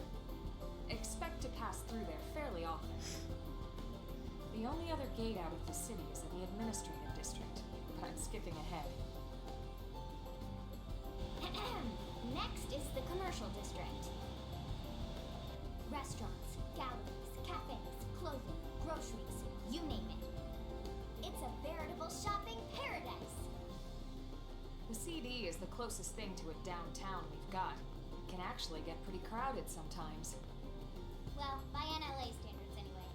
Expect to pass through there fairly often. The only other gate out of the city is in the administrative district, but I'm skipping ahead. Next is the commercial district. Restaurants, galleries, cafes, clothing, groceries, you name it. It's a veritable shopping paradise. The CD is the closest thing to a downtown we've got. It can actually get pretty crowded sometimes. Well, by NLA standards anyway.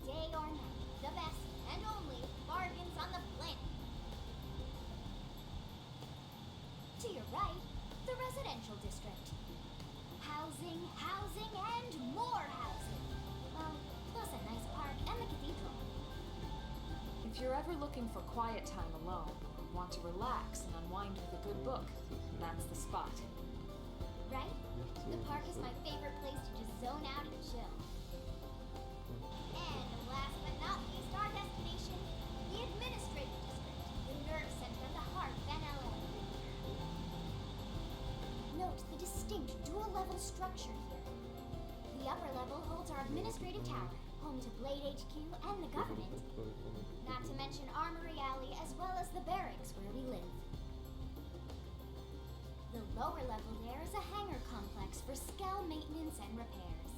Day or night, the best and only bargains on the planet. To your right, the residential district. Housing, housing, and more housing. Well, plus a nice park and the cathedral. If you're ever looking for quiet time alone, or want to relax and unwind with a good book, that's the spot. Right? The park is my favorite place to just zone out and chill. And last but not least, our destination, the administrative district, the nerve center of the heart of NLA. Note the distinct dual-level structure here. The upper level holds our administrative tower, home to Blade HQ and the government. Not to mention Armory Alley as well as the barracks where we live. The lower level there is a hangar complex for Skell maintenance and repairs.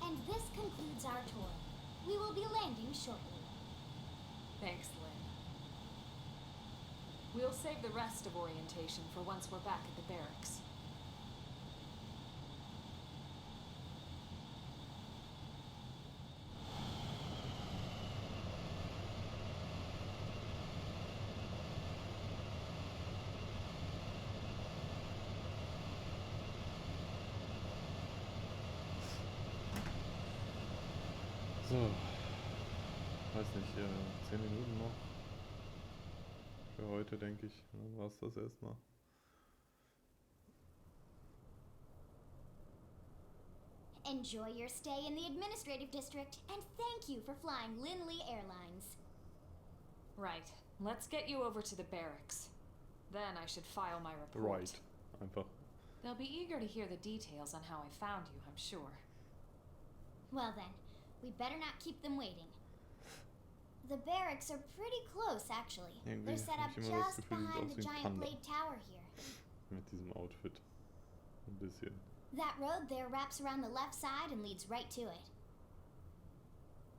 And this concludes our tour. We will be landing shortly. Thanks, Lynn. We'll save the rest of orientation for once we're back at the barracks. So, weiß nicht, 10 Minuten noch. Für heute, denke ich. Dann war's das erstmal. Enjoy your stay in the administrative district, and thank you for flying Linley Airlines. Right. Let's get you over to the barracks. Then I should file my report. Right. Einfach. They'll be eager to hear the details on how I found you, I'm sure. Well then, we'd better not keep them waiting. The barracks are pretty close, actually. Irgendwie They're set up hab ich immer das just Gefühl, sieht behind aus the wie ein giant Panda. blade tower here. Mit diesem Outfit. Ein bisschen. That road there wraps around the left side and leads right to it.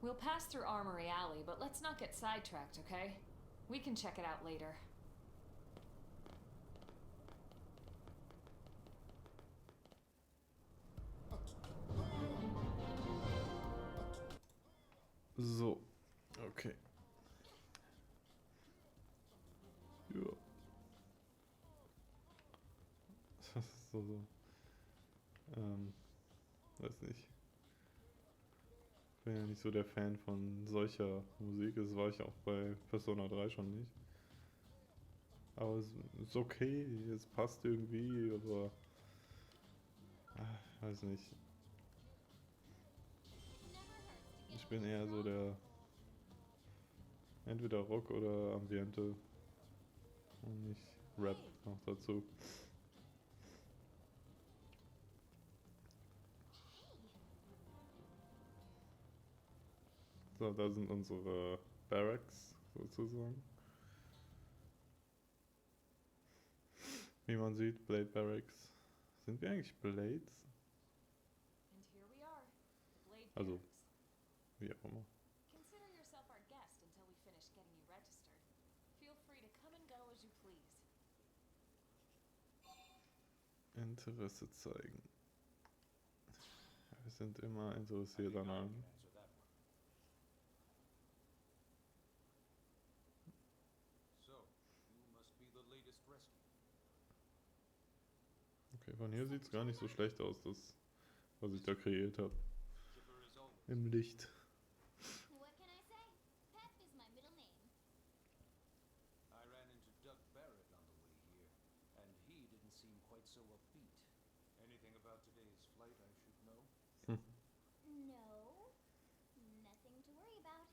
We'll pass through Armory Alley, but let's not get sidetracked, okay? We can check it out later. So. Okay. Ja. Das ist so. Weiß nicht. Ich bin ja nicht so der Fan von solcher Musik. Das war ich auch bei Persona 3 schon nicht. Aber es ist okay, es passt irgendwie, aber weiß nicht. Ich bin eher so der entweder Rock oder Ambiente und nicht Rap noch dazu. So, da sind unsere Barracks sozusagen. Wie man sieht, Blade Barracks. Sind wir eigentlich Blades? And here we are, the Blade Also, Barracks. wie auch immer. Consider yourself our guest until we finish getting you registered. Feel free to come and go as you please. Interesse zeigen. Wir sind immer interessiert an allem. Okay, von hier sieht es gar nicht so schlecht aus, das, was ich da kreiert habe. Im Licht. What can I say? Pep is my middle name. I ran into Doug Barrett on the way here, and he didn't seem quite so upbeat. Anything about today's flight I should know? No, nothing to worry about.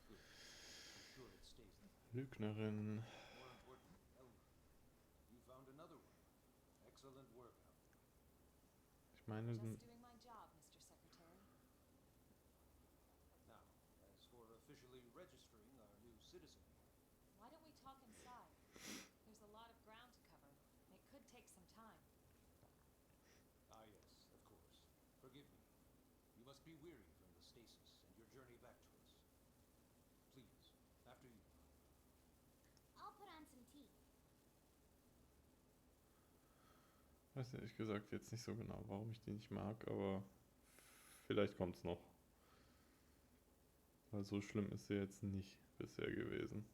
Good. I'm sure it stays there. Lügnerin. More important, oh, you found another one. Excellent work, Ich meine, Just doing my job, Mr. Secretary. Now, as for officially registering our new citizen here, Why don't we talk inside? There's a lot of ground to cover. It could take some time. yes, of course. Forgive me. You must be weary from the stasis and your journey back to us. Please, after you. I'll put on some tea. Weiß ehrlich gesagt jetzt nicht so genau, warum ich die nicht mag, aber vielleicht kommt's noch. Weil so schlimm ist sie jetzt nicht bisher gewesen.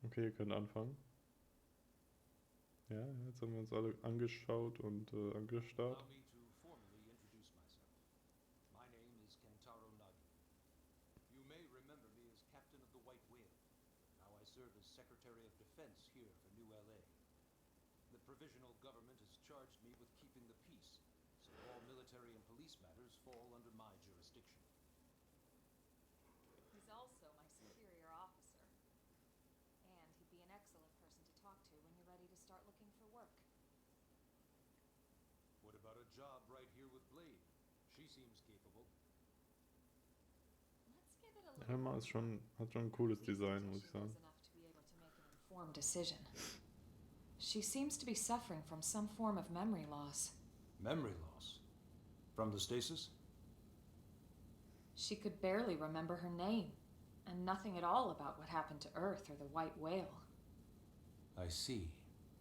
Okay, ihr könnt anfangen. Ja, jetzt haben wir uns alle angeschaut und angestarrt. Allow me to formally introduce myself. My name is Kentaro Nagi. You may remember me as captain of the White Whale. Now I serve as Secretary of Defense here for New LA. The provisional government has charged me with keeping the peace, so all military and police matters fall under my jurisdiction. He's also my superior officer. And he'd be an excellent person to talk to when you're ready to start looking for work. What about a job right here with Blade? She seems capable. Let's give it a little Helma ist hat schon ein cooles At least Design, until muss ich she knows sagen. enough to be able to make an informed decision. She seems to be suffering from some form of memory loss. Memory loss? From the stasis? She could barely remember her name, and nothing at all about what happened to Earth or the White Whale. I see.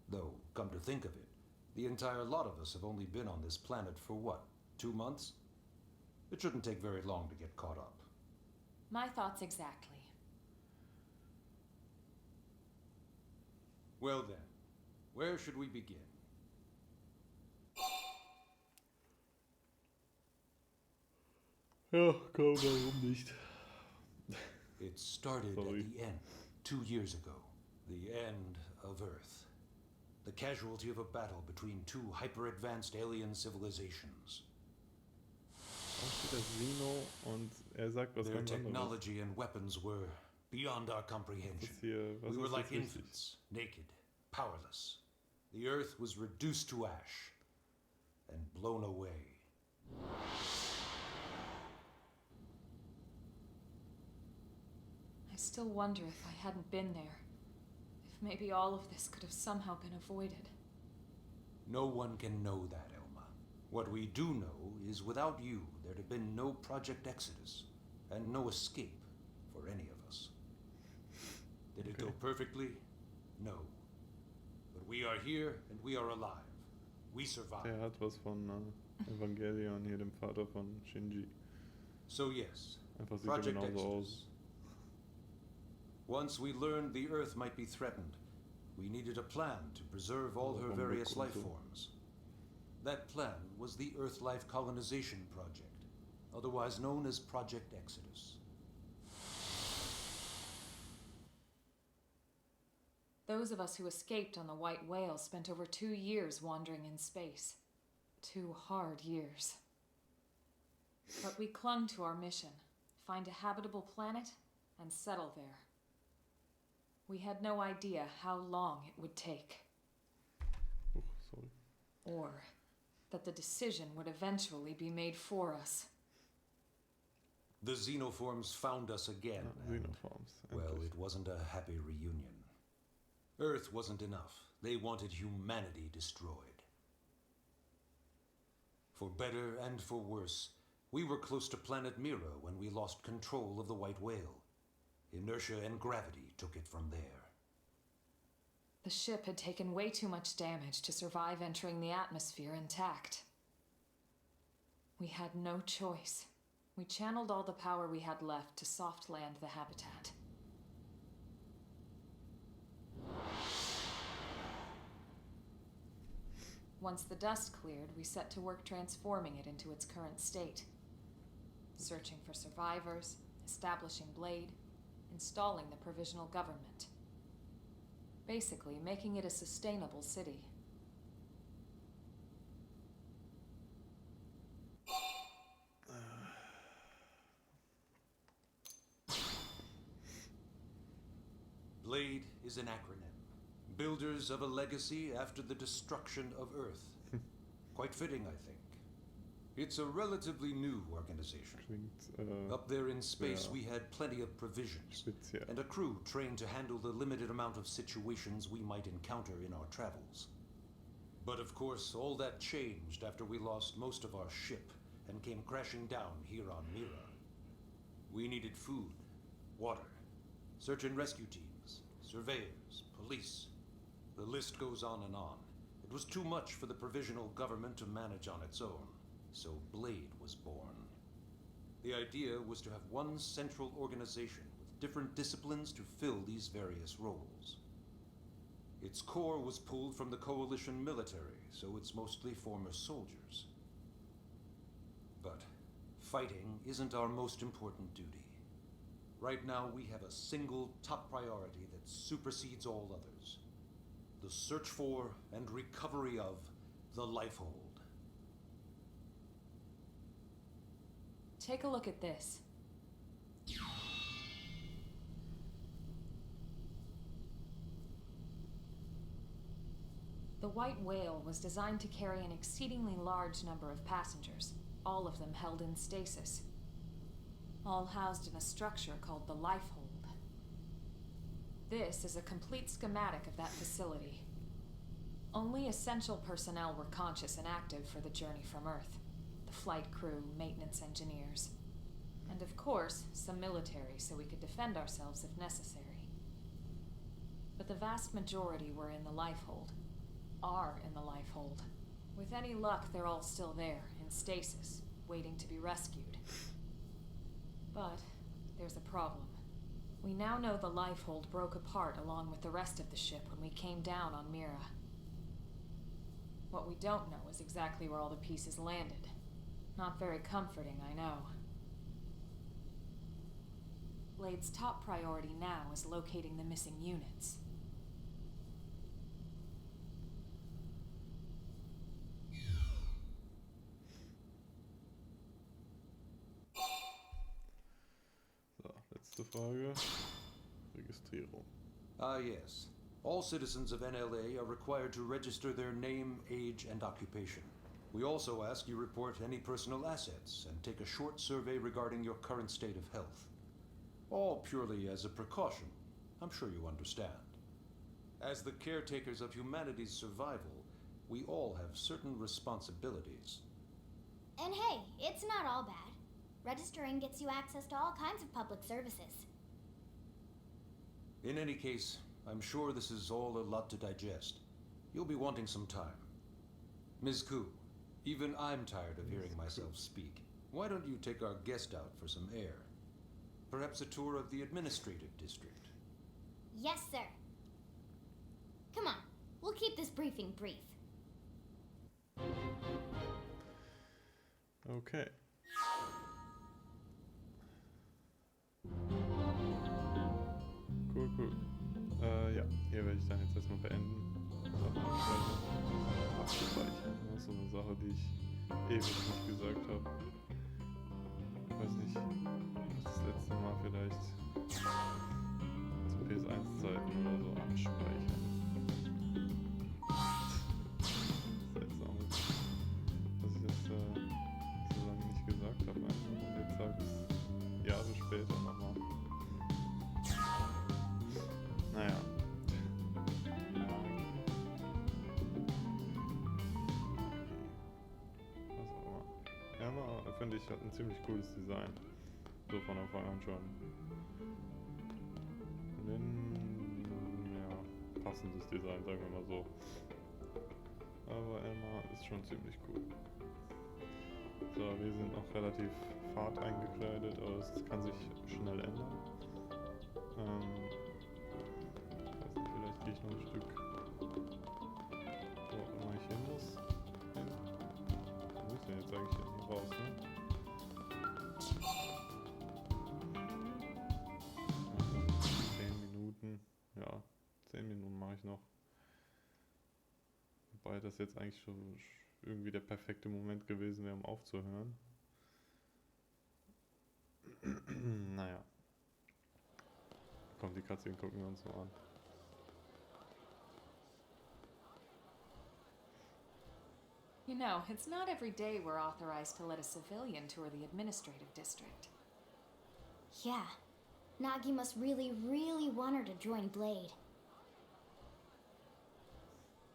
Though, come to think of it, the entire lot of us have only been on this planet for what, 2 months? It shouldn't take very long to get caught up. My thoughts exactly. Well then, where should we begin? Ja, komm, warum nicht? It started Sorry. at the end, 2 years ago. The end of Earth. The casualty of a battle between 2 hyper-advanced alien civilizations. Da steht das Xeno und er sagt was Their ganz anderes. technology and weapons were beyond our Das comprehension. ist hier, was We were ist like jetzt richtig? infants, naked, powerless. The Earth was reduced to ash and blown away. I still wonder if I hadn't been there. If maybe all of this could have somehow been avoided. No one can know that, Elma. What we do know is without you, there'd have been no Project Exodus, and no escape for any of us. Did it go Okay. perfectly? No. But we are here, and we are alive. We survived. Der hat was von Evangelion, hier dem Vater von Shinji. So yes, Einfach sieht er Project genauso aus. Exodus. Once we learned the Earth might be threatened, we needed a plan to preserve all her various life forms. That plan was the Earth Life Colonization Project, otherwise known as Project Exodus. Those of us who escaped on the White Whale spent over 2 years wandering in space. 2 hard years. But we clung to our mission, find a habitable planet and settle there. We had no idea how long it would take, Sorry. or that the decision would eventually be made for us. The xenoforms found us again, Ja, and, Xenoforms. well, endlich. it wasn't a happy reunion. Earth wasn't enough. They wanted humanity destroyed. For better and for worse, we were close to planet Mira when we lost control of the White Whale. Inertia and gravity took it from there. The ship had taken way too much damage to survive entering the atmosphere intact. We had no choice. We channeled all the power we had left to soft land the habitat. Once the dust cleared, we set to work transforming it into its current state. searching for survivors, establishing Blade, installing the provisional government. Basically, making it a sustainable city. Blade is an acronym. Builders of a legacy after the destruction of Earth. Quite fitting, I think. It's a relatively new organization. Klingt, Up there in space, ja. we had plenty of provisions. speziell. And a crew trained to handle the limited amount of situations we might encounter in our travels. But of course, all that changed after we lost most of our ship and came crashing down here on Mira. We needed food, water, search and rescue teams, surveyors, police. The list goes on and on. It was too much for the provisional government to manage on its own, so Blade was born. The idea was to have one central organization with different disciplines to fill these various roles. Its core was pulled from the Coalition military, so it's mostly former soldiers. But fighting isn't our most important duty. Right now, we have a single top priority that supersedes all others. The search for and recovery of the Lifehold. Take a look at this. The White Whale was designed to carry an exceedingly large number of passengers, all of them held in stasis, all housed in a structure called the Lifehold. This is a complete schematic of that facility. Only essential personnel were conscious and active for the journey from Earth. The flight crew, maintenance engineers, and of course, some military so we could defend ourselves if necessary. But the vast majority were in the Lifehold. Are in the Lifehold. With any luck, they're all still there, in stasis, waiting to be rescued. But there's a problem. We now know the Lifehold broke apart along with the rest of the ship when we came down on Mira. What we don't know is exactly where all the pieces landed. Not very comforting, I know. Blade's top priority now is locating the missing units. So, letzte Frage. Registrierung. Ah, yes. All citizens of NLA are required to register their name, age, and occupation. We also ask you report any personal assets and take a short survey regarding your current state of health. All purely as a precaution. I'm sure you understand. As the caretakers of humanity's survival, we all have certain responsibilities. And hey, it's not all bad. Registering gets you access to all kinds of public services. In any case, I'm sure this is all a lot to digest. You'll be wanting some time. Ms. Koo, even I'm tired of hearing myself speak. Why don't you take our guest out for some air? Perhaps a tour of the administrative district. Yes, sir. Come on, we'll keep this briefing brief. Okay. Cool. Ja, hier werde ich dann jetzt erstmal beenden. Abspeichern. Das ist so eine Sache, die ich ewig nicht gesagt habe. Ich weiß nicht, das letzte Mal vielleicht zu PS1-Zeiten oder so anspeichern. Seltsam, dass ich das so lange nicht gesagt habe einfach. Und jetzt sage ich es Jahre später nochmal. Naja. Was auch immer. Emma, finde ich, hat ein ziemlich cooles Design. So von Anfang an schon. Ja, passendes Design, sagen wir mal so. Aber Emma ist schon ziemlich cool. So, wir sind noch relativ fad eingekleidet, aber es kann sich schnell ändern. Ich weiß nicht, vielleicht gehe ich noch ein Stück, wo auch immer ich hin muss. Wo ist denn jetzt eigentlich hier raus, ne? mache ich noch. Wobei das jetzt eigentlich schon irgendwie der perfekte Moment gewesen wäre, um aufzuhören. Naja. Komm, die Cutscene gucken wir uns mal an. You know, it's not every day we're authorized to let a civilian tour the administrative district. Yeah. Nagi must really, really want her to join Blade.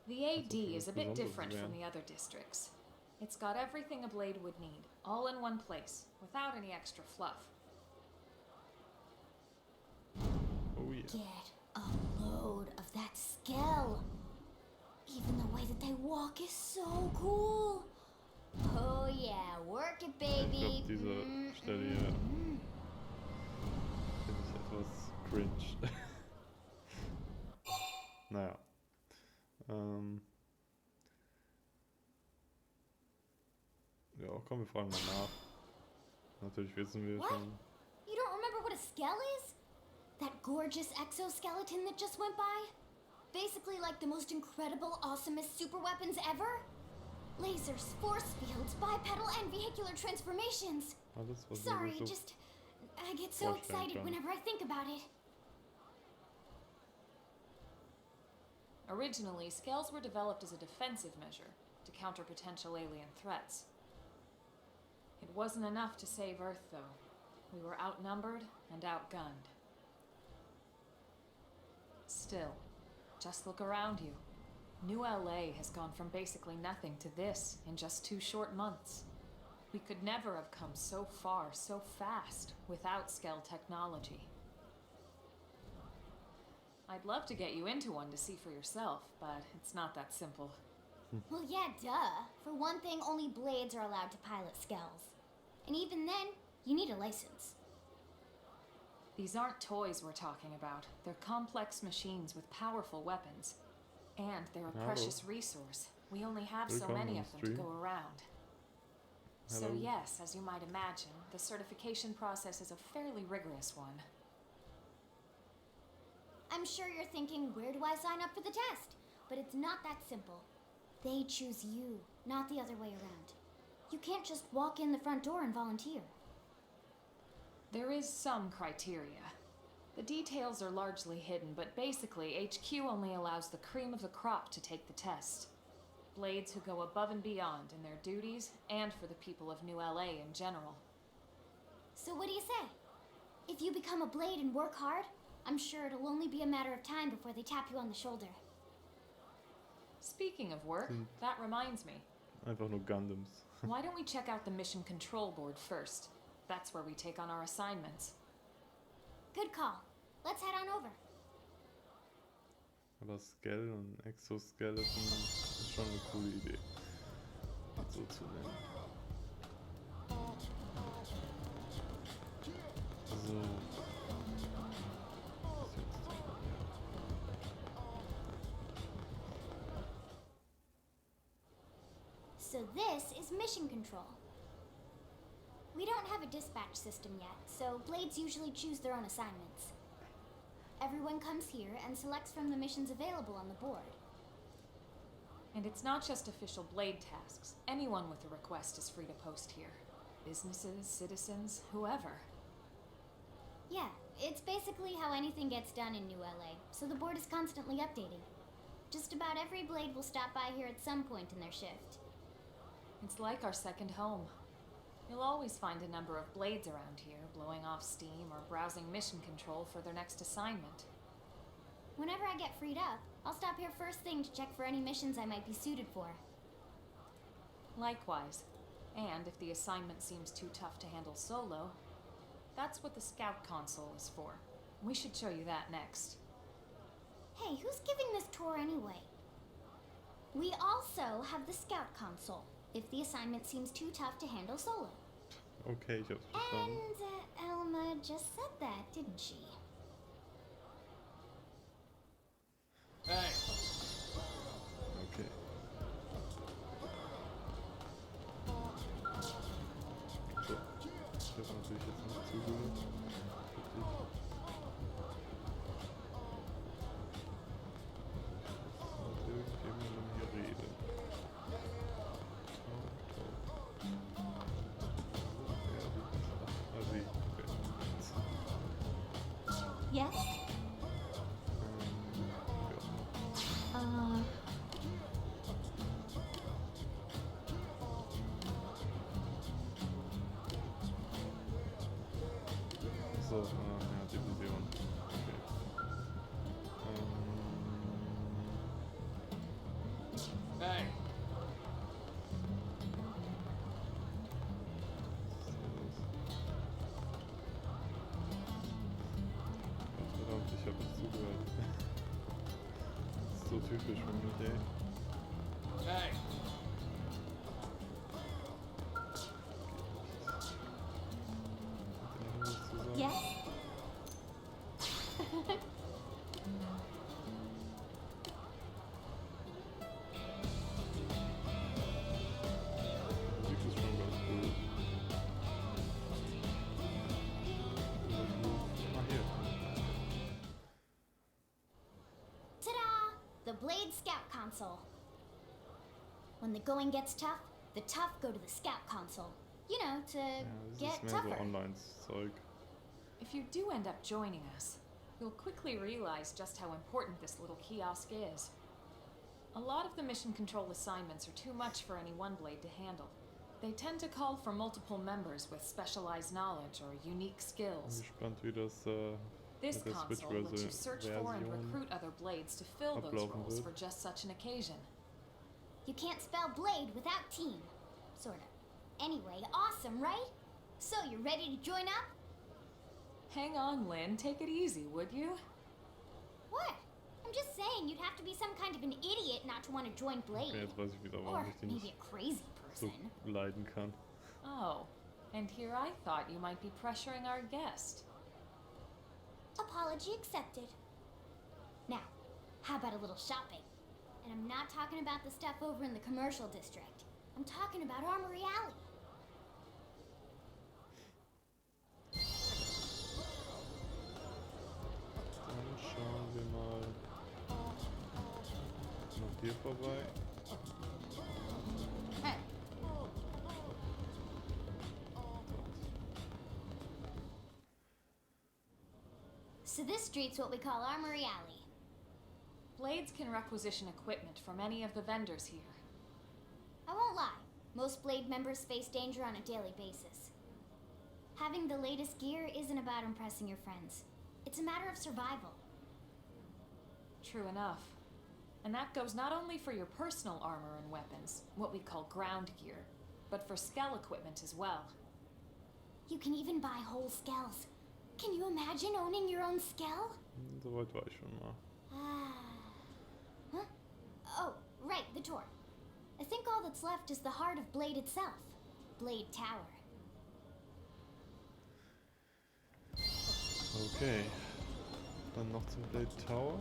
The AD okay, is a bit besonders different from the other districts. It's got everything a Blade would need, all in one place, without any extra fluff. Oh yeah. Get a load of that Skell. Even the way that they walk is so cool. Oh yeah, work it, Ich glaube, baby. diese Stelle hier finde ich etwas cringe. Naja. Ja, komm, wir fragen mal nach. Natürlich wissen wir What? schon. You don't remember what a Skell is? That gorgeous exoskeleton that just went by? Basically like the most incredible, awesomest super weapons ever? Lasers, force fields, bipedal and vehicular transformations. Alles, was Sorry, man sich so just... I get so vorstellen excited kann. whenever I think about it. Originally, scales were developed as a defensive measure to counter potential alien threats. It wasn't enough to save Earth, though. We were outnumbered and outgunned. Still, just look around you. New LA has gone from basically nothing to this in just 2 short months. We could never have come so far, so fast, without Skell technology. I'd love to get you into one to see for yourself, but it's not that simple. Well, yeah, duh. For one thing, only Blades are allowed to pilot Skells. And even then, you need a license. These aren't toys we're talking about. They're complex machines with powerful weapons. And they're a Hello. precious resource. We only have so Willkommen many on of them to stream. go around. So Hello. yes, as you might imagine, the certification process is a fairly rigorous one. I'm sure you're thinking, where do I sign up for the test? But it's not that simple. They choose you, not the other way around. You can't just walk in the front door and volunteer. There is some criteria. The details are largely hidden, but basically, HQ only allows the cream of the crop to take the test. Blades who go above and beyond in their duties, and for the people of New LA in general. So what do you say? If you become a Blade and work hard, I'm sure it'll only be a matter of time before they tap you on the shoulder. Speaking of work, that reminds me. Einfach nur Gundams. Why don't we check out the mission control board first? That's where we take on our assignments. Good call. Let's head on over. Aber Skell und Exoskeleton ist schon eine coole Idee. So zu nennen. So. So this is mission control. We don't have a dispatch system yet, so Blades usually choose their own assignments. Everyone comes here and selects from the missions available on the board. And it's not just official Blade tasks. Anyone with a request is free to post here. Businesses, citizens, whoever. Yeah, it's basically how anything gets done in New LA, so the board is constantly updating. Just about every Blade will stop by here at some point in their shift. It's like our second home. You'll always find a number of Blades around here, blowing off steam or browsing mission control for their next assignment. Whenever I get freed up, I'll stop here first thing to check for any missions I might be suited for. Likewise. And if the assignment seems too tough to handle solo, that's what the Scout console is for. We should show you that next. Hey, who's giving this tour anyway? We also have the Scout console, if the assignment seems too tough to handle solo. Okay, ich hab's verstanden. And Elma just said that, didn't she? Hey! Okay. So. Ich habe natürlich jetzt nicht zugehört. Richtig. Yes? So, ja, die Vision. Okay. Hey, Verdammt, ich hab nicht zugehört. Das ist so typisch für mich, ey. hey. Hat er noch was zu sagen? Yes? Musik ist schon ganz cool. Ah, hier. Ta-da! The Blade Scout Console. When the going gets tough, the tough go to the Scout Console. You know, to Ja, das get ist mehr so tougher. Online-Zeug. If you do end up joining us, you'll quickly realize just how important this little kiosk is. A lot of the mission control assignments are too much for any one blade to handle. They tend to call for multiple members with specialized knowledge or unique Bin skills. gespannt, wie das This mit der console lets you Switch-Version search for and recruit other blades to fill those ablaufen roles wird. for just such an occasion. You can't spell blade without team. Sorta. Anyway, awesome, right? So, you ready to join up? Hang on, Lynn. Take it easy, would you? What? I'm just saying, you'd have to be some kind of an idiot not to want to join Blade. Okay, jetzt weiß ich wieder, Or warum ich die maybe nicht a crazy so person. leiden kann. Oh, and here I thought you might be pressuring our guest. Apology accepted. Now, how about a little shopping? And I'm not talking about the stuff over in the commercial district. I'm talking about Armory Alley. Dann schauen wir mal noch hier vorbei. Hey. So this street's what we call Armory Alley. Blades can requisition equipment from any of the vendors here. I won't lie, most Blade members face danger on a daily basis. Having the latest gear isn't about impressing your friends. It's a matter of survival. True enough. And that goes not only for your personal armor and weapons, what we call ground gear, but for skell equipment as well. You can even buy whole skells. Can you imagine owning your own skell? Soweit war ich schon mal. Huh? Oh, right, the tour. I think all that's left is the heart of Blade itself. Blade Tower. Okay. Dann noch zum Blade Tower.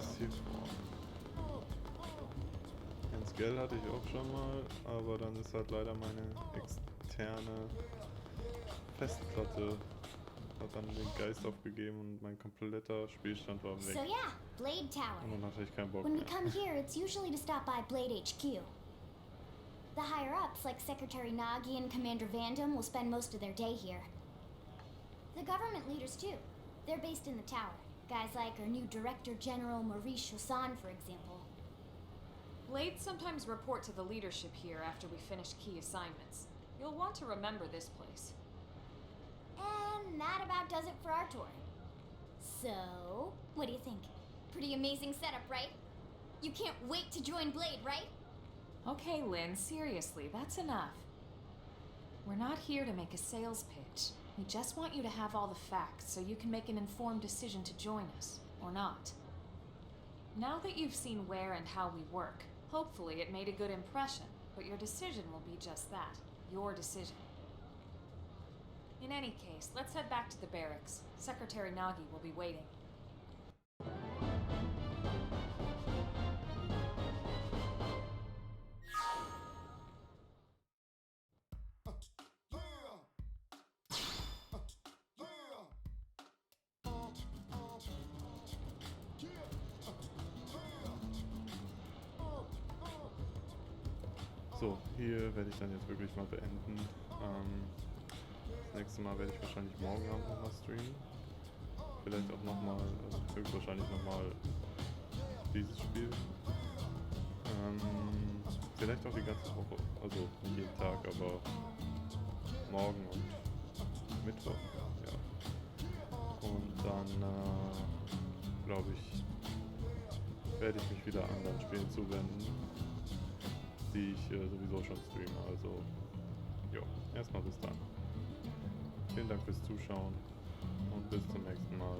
Ist hier vorne. Ein Skell hatte ich auch schon mal, aber dann ist halt leider meine externe Festplatte hat dann den Geist aufgegeben und mein kompletter Spielstand war weg. So yeah, Blade Tower. Und dann hatte ich keinen Bock When we mehr. come here, it's usually to stop by Blade HQ. The higher-ups, like Secretary Nagi and Commander Vandam, will spend most of their day here. The government leaders, too. They're based in the tower. Guys like our new Director General Maurice Chassan, for example. Blades sometimes report to the leadership here after we finish key assignments. You'll want to remember this place. And that about does it for our tour. So, what do you think? Pretty amazing setup, right? You can't wait to join Blade, right? Okay, Lynn, seriously, that's enough. We're not here to make a sales pitch. We just want you to have all the facts so you can make an informed decision to join us, or not. Now that you've seen where and how we work, hopefully it made a good impression, but your decision will be just that, your decision. In any case, let's head back to the barracks. Secretary Nagi will be waiting. So, So, hier werde ich dann jetzt wirklich mal beenden. Das nächste Mal werde ich wahrscheinlich morgen Abend nochmal streamen. Vielleicht auch nochmal, also höchstwahrscheinlich nochmal dieses Spiel. Vielleicht auch die ganze Woche. Also nicht jeden Tag, aber morgen und Mittwoch. Ja. Und dann, glaube ich, werde ich mich wieder anderen Spielen zuwenden, die ich sowieso schon streame. Also, ja, erstmal bis dann. Vielen Dank fürs Zuschauen und bis zum nächsten Mal.